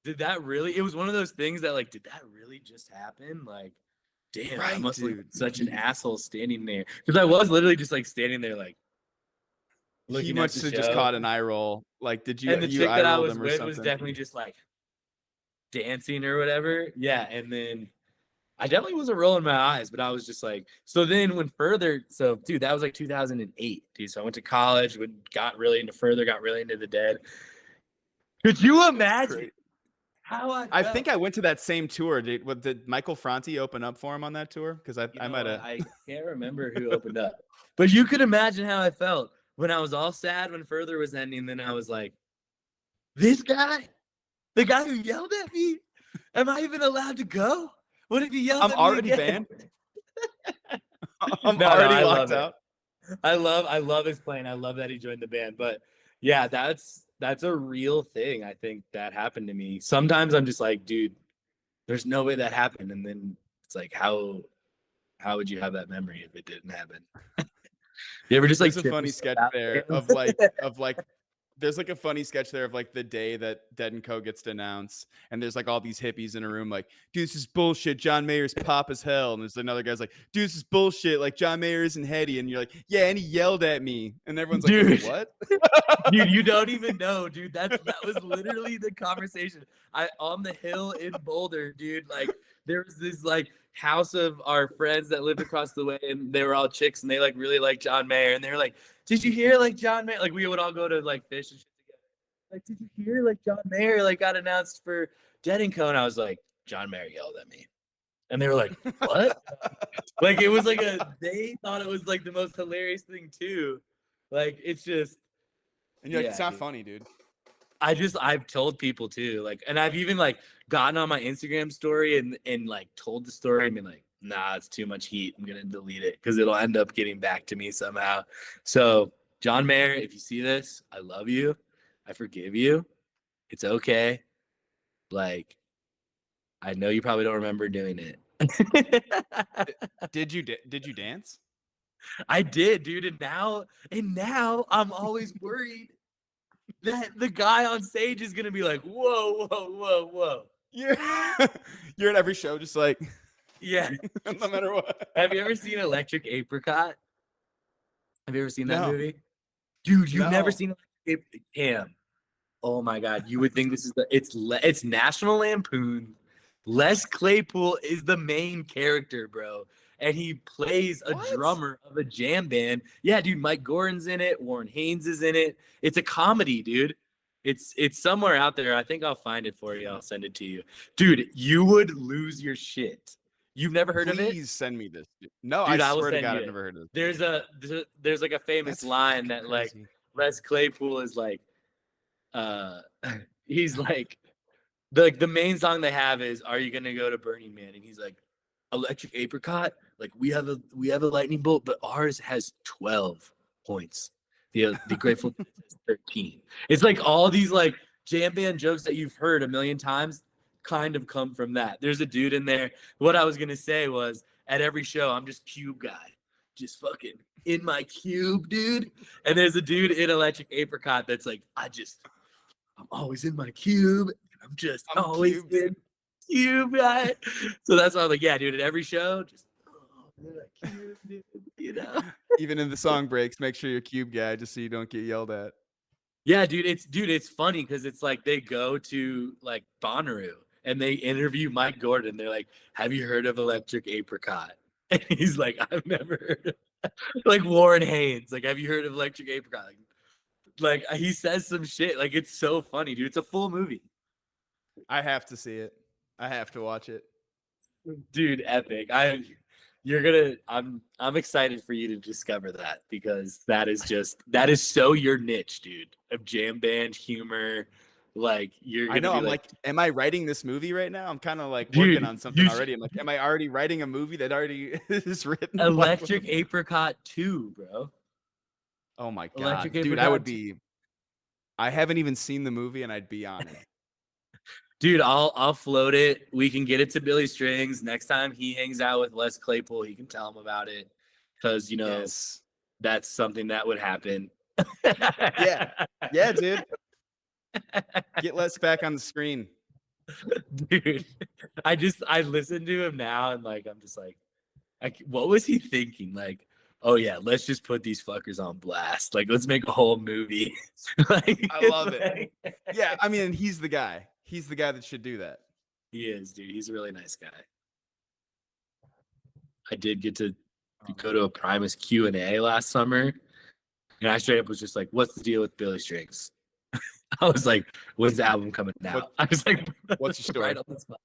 [SPEAKER 2] did that really? It was one of those things that like, did that really just happen? Like, damn, I must look like such an asshole standing there. Because I was literally just like standing there like looking.
[SPEAKER 1] He must have just caught an eye roll. Like, did you?
[SPEAKER 2] And the
[SPEAKER 1] you
[SPEAKER 2] chick that I
[SPEAKER 1] eye-rolled
[SPEAKER 2] was
[SPEAKER 1] him or
[SPEAKER 2] with was
[SPEAKER 1] something?
[SPEAKER 2] definitely just like dancing or whatever. Yeah, and then I definitely wasn't rolling my eyes, but I was just like, so then when further, so dude, that was like 2008, dude. So I went to college, got really into further, got really into the Dead. Could you imagine how
[SPEAKER 1] I think I went to that same tour. Did Michael Franti open up for him on that tour? Because I might have.
[SPEAKER 2] I can't remember who opened up, but you could imagine how I felt when I was all sad when further was ending. Then I was like, this guy, the guy who yelled at me, am I even allowed to go? What if he yelled at me?
[SPEAKER 1] I'm already
[SPEAKER 2] again?
[SPEAKER 1] banned. I'm already locked out.
[SPEAKER 2] I love his playing. I love that he joined the band. But yeah, that's a real thing. I think that happened to me. Sometimes I'm just like, dude, there's no way that happened. And then it's like, how would you have that memory if it didn't happen? You ever just like
[SPEAKER 1] There's a funny sketch there of like there's like a funny sketch there of like the day that Dead and Co gets to announce, and there's like all these hippies in a room like, dude, this is bullshit. John Mayer's pop as hell. And there's another guy's like, dude, this is bullshit. Like John Mayer isn't heady. And you're like, yeah, and he yelled at me. And everyone's like,
[SPEAKER 2] dude,
[SPEAKER 1] what?
[SPEAKER 2] Dude, you don't even know, dude. That was literally the conversation. On the hill in Boulder, dude. Like there was this like house of our friends that lived across the way, and they were all chicks, and they like really liked John Mayer, and they were like, did you hear like John Mayer? Like we would all go to like fish and shit together. Like, did you hear like John Mayer like got announced for Dead and Co? And I was like, John Mayer yelled at me. And they were like, what? Like it was like they thought it was like the most hilarious thing too. Like it's just,
[SPEAKER 1] and you're like, it's not funny, dude.
[SPEAKER 2] I've told people too, like, and I've even like gotten on my Instagram story and like told the story and been like, nah, it's too much heat. I'm gonna delete it because it'll end up getting back to me somehow. So John Mayer, if you see this, I love you. I forgive you. It's okay. Like, I know you probably don't remember doing it.
[SPEAKER 1] Did you dance?
[SPEAKER 2] I did, dude. And now I'm always worried that the guy on stage is gonna be like, whoa, whoa, whoa, whoa.
[SPEAKER 1] You're you're at every show just like
[SPEAKER 2] Yeah.
[SPEAKER 1] no matter what.
[SPEAKER 2] Have you ever seen Electric Apricot? Have you ever seen that
[SPEAKER 1] No.
[SPEAKER 2] movie? Dude, you've never
[SPEAKER 1] No.
[SPEAKER 2] seen Cam. Oh my god, you would think this is it's National Lampoon. Les Claypool is the main character, bro. And he plays a
[SPEAKER 1] What?
[SPEAKER 2] drummer of a jam band. Yeah, dude, Mike Gordon's in it, Warren Haynes is in it. It's a comedy, dude. It's somewhere out there. I think I'll find it for you. I'll send it to you. Dude, you would lose your shit. You've never heard of it?
[SPEAKER 1] Please send me this. No,
[SPEAKER 2] Dude,
[SPEAKER 1] I
[SPEAKER 2] I will
[SPEAKER 1] swear to
[SPEAKER 2] send
[SPEAKER 1] God,
[SPEAKER 2] you
[SPEAKER 1] I've
[SPEAKER 2] it.
[SPEAKER 1] never heard of this.
[SPEAKER 2] There's like a famous
[SPEAKER 1] That's
[SPEAKER 2] line
[SPEAKER 1] fucking
[SPEAKER 2] that like
[SPEAKER 1] crazy.
[SPEAKER 2] Les Claypool is like he's like the main song they have is "Are You Gonna Go to Burning Man?" And he's like, "Electric Apricot, like we have a lightning bolt, but ours has 12 points. The Grateful Dead has 13." It's like all these like jam band jokes that you've heard a million times kind of come from that. There's a dude in there. What I was gonna say was at every show, I'm just cube guy, just fucking in my cube, dude. And there's a dude in Electric Apricot that's like, I'm always in my cube. I'm just
[SPEAKER 1] I'm
[SPEAKER 2] always
[SPEAKER 1] cubed.
[SPEAKER 2] in cube guy. So that's why I'm like, yeah, dude, at every show, just cube, dude, you know?
[SPEAKER 1] Even in the song breaks, make sure you're cube guy just so you don't get yelled at.
[SPEAKER 2] Yeah, dude, it's funny because it's like they go to like Bonnaroo and they interview Mike Gordon. They're like, "Have you heard of Electric Apricot?" And he's like, "I've never heard of like Warren Haynes. Like, have you heard of Electric Apricot?" Like he says some shit. Like it's so funny, dude. It's a full movie.
[SPEAKER 1] I have to see it. I have to watch it.
[SPEAKER 2] Dude, epic. I'm excited for you to discover that because that is so your niche, dude, of jam band humor. Like you're
[SPEAKER 1] I
[SPEAKER 2] gonna
[SPEAKER 1] know.
[SPEAKER 2] be
[SPEAKER 1] I'm like, am I writing this movie right now? I'm kind of like
[SPEAKER 2] dude,
[SPEAKER 1] working on something already. I'm like, am I already writing a movie that already is written?
[SPEAKER 2] Electric Apricot 2, bro.
[SPEAKER 1] Oh my God,
[SPEAKER 2] Electric
[SPEAKER 1] dude, I would
[SPEAKER 2] Apricot 2.
[SPEAKER 1] be. I haven't even seen the movie and I'd be on it.
[SPEAKER 2] Dude, I'll float it. We can get it to Billy Strings. Next time he hangs out with Les Claypool, he can tell him about it. Because
[SPEAKER 1] Yes.
[SPEAKER 2] that's something that would happen.
[SPEAKER 1] Yeah. Yeah, dude. Get Les back on the screen.
[SPEAKER 2] Dude, I listen to him now and like I'm just like what was he thinking? Like, oh yeah, let's just put these fuckers on blast. Like, let's make a whole movie. Like,
[SPEAKER 1] I love it. Yeah, I mean, he's the guy. He's the guy that should do that.
[SPEAKER 2] He is, dude. He's a really nice guy. I did get to go to a Primus Q&A last summer, and I straight up was just like, "What's the deal with Billy Strings?" I was like, "When's the album coming out?" I was like,
[SPEAKER 1] "What's your story?"
[SPEAKER 2] Right on the spot.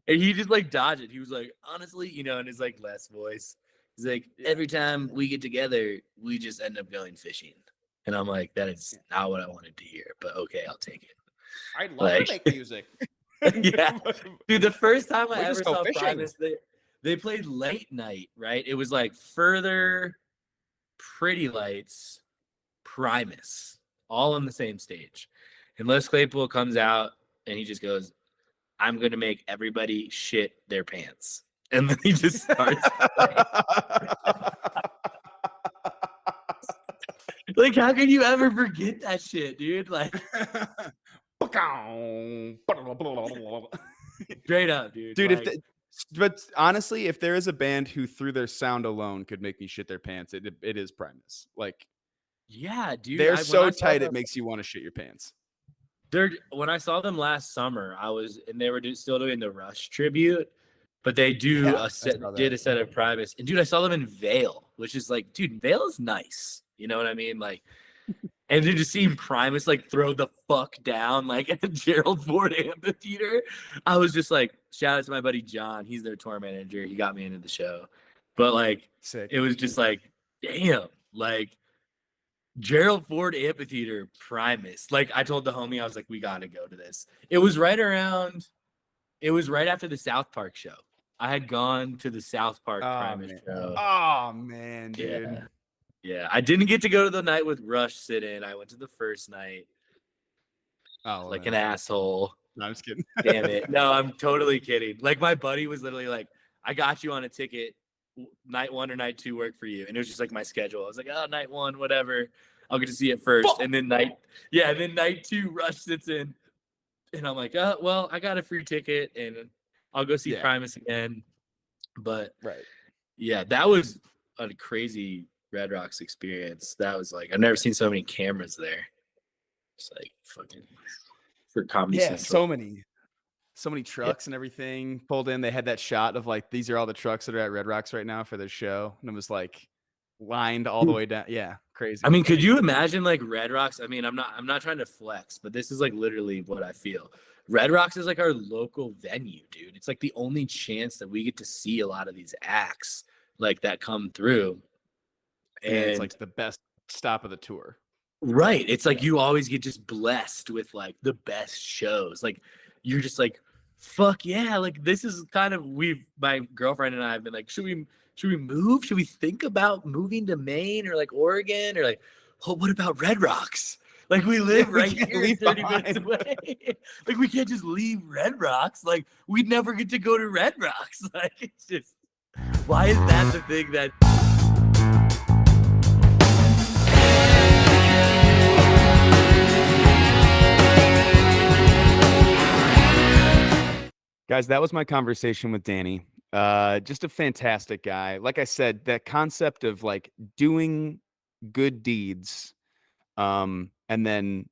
[SPEAKER 2] And he just like dodged it. He was like, "Honestly, in his like less voice, he's like, every time we get together, we just end up going fishing." And I'm like, that is not what I wanted to hear, but okay, I'll take it.
[SPEAKER 1] I'd love to make music.
[SPEAKER 2] Yeah, dude. The first time I
[SPEAKER 1] We
[SPEAKER 2] ever
[SPEAKER 1] just go
[SPEAKER 2] saw
[SPEAKER 1] fishing.
[SPEAKER 2] Primus, they played Late Night, right? It was like Further, Pretty Lights, Primus, all on the same stage. And Les Claypool comes out and he just goes, "I'm gonna make everybody shit their pants," and then he just starts playing. Like, how can you ever forget that shit, dude? Like, straight up, dude.
[SPEAKER 1] Dude,
[SPEAKER 2] like,
[SPEAKER 1] but honestly, if there is a band who through their sound alone could make me shit their pants, it is Primus. Like,
[SPEAKER 2] yeah, dude.
[SPEAKER 1] they're so tight it makes you want to shit your pants.
[SPEAKER 2] When I saw them last summer, and they were still doing the Rush tribute, but they did a set of Primus. And dude, I saw them in Vail, which is like, dude, Vail is nice. You know what I mean? Like, and then just seeing Primus like throw the fuck down like at the Gerald Ford Amphitheater, I was just like, shout out to my buddy John. He's their tour manager. He got me into the show. But like,
[SPEAKER 1] sick.
[SPEAKER 2] It was just like, damn, like Gerald Ford Amphitheater Primus. Like I told the homie, I was like, we gotta go to this. It was right after the South Park show. I had gone to the South Park Primus show.
[SPEAKER 1] Oh man, dude.
[SPEAKER 2] Yeah. Yeah, I didn't get to go to the night with Rush sit-in. I went to the first night
[SPEAKER 1] Oh,
[SPEAKER 2] like an asshole.
[SPEAKER 1] no, I'm just kidding.
[SPEAKER 2] Damn it. No, I'm totally kidding. Like my buddy was literally like, I got you on a ticket. Night 1 or night 2 work for you. And it was just like my schedule. I was like, oh, night 1, whatever. I'll get to see it first. And then night 2, Rush sits in. And I'm like, oh, well, I got a free ticket and I'll go see Primus again. But
[SPEAKER 1] right.
[SPEAKER 2] yeah, that was a crazy Red Rocks experience. That was like, I've never seen so many cameras there. It's like fucking for Comedy Central.
[SPEAKER 1] So many trucks and everything pulled in. They had that shot of like, these are all the trucks that are at Red Rocks right now for their show. And it was like lined all the way down. Yeah. Crazy.
[SPEAKER 2] I mean, could you imagine like Red Rocks? I mean, I'm not trying to flex, but this is like literally what I feel. Red Rocks is like our local venue, dude. It's like the only chance that we get to see a lot of these acts like that come through.
[SPEAKER 1] And it's like the best stop of the tour.
[SPEAKER 2] Right. It's like you always get just blessed with like the best shows. Like you're just like, fuck yeah. Like this is kind of my girlfriend and I have been like, should we move? Should we think about moving to Maine or like Oregon or like, oh, what about Red Rocks? Like we live right here 30 minutes away. Like we can't just leave Red Rocks. Like we'd never get to go to Red Rocks. Like it's just, why is that the thing that
[SPEAKER 1] Guys, that was my conversation with Danny. Just a fantastic guy. Like I said, that concept of like doing good deeds, and then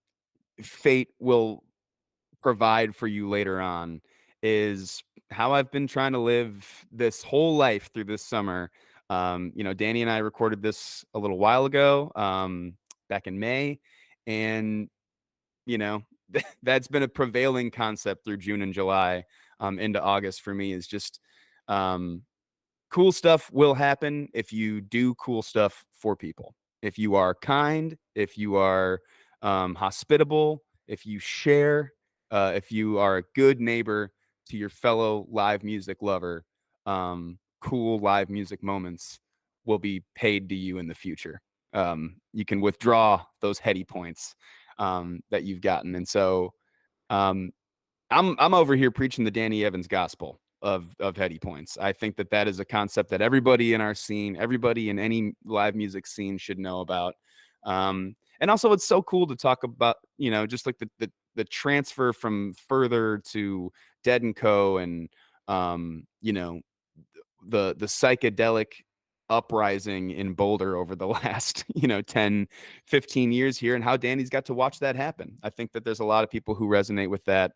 [SPEAKER 1] fate will provide for you later on is how I've been trying to live this whole life through this summer. Danny and I recorded this a little while ago, back in May, and that's been a prevailing concept through June and July, into August for me is just, cool stuff will happen if you do cool stuff for people. If you are kind, if you are hospitable, if you share, if you are a good neighbor to your fellow live music lover, cool live music moments will be paid to you in the future. You can withdraw those Heady Points that you've gotten. And so I'm over here preaching the Danny Evans gospel of Heady Points. I think that is a concept that everybody in our scene, everybody in any live music scene should know about. And also it's so cool to talk about, just like the transfer from Further to Dead and Co. and, the psychedelic uprising in Boulder over the last 10 15 years here, and how Danny's got to watch that happen. I think that there's a lot of people who resonate with that,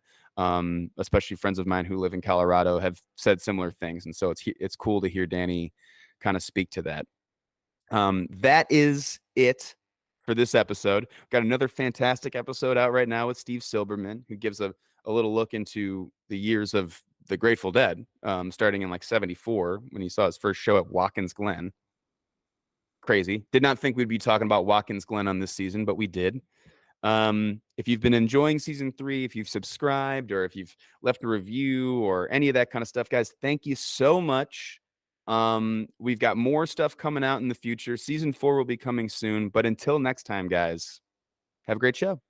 [SPEAKER 1] especially friends of mine who live in Colorado have said similar things, and so it's cool to hear Danny kind of speak to that. That is it for this episode. Got another fantastic episode out right now with Steve Silberman, who gives a little look into the years of the Grateful Dead, starting in like 74 when he saw his first show at Watkins Glen. Crazy. Did not think we'd be talking about Watkins Glen on this season, but we did. If you've been enjoying season 3, if you've subscribed or if you've left a review or any of that kind of stuff, guys, thank you so much. We've got more stuff coming out in the future. Season 4 will be coming soon. But until next time, guys, have a great show.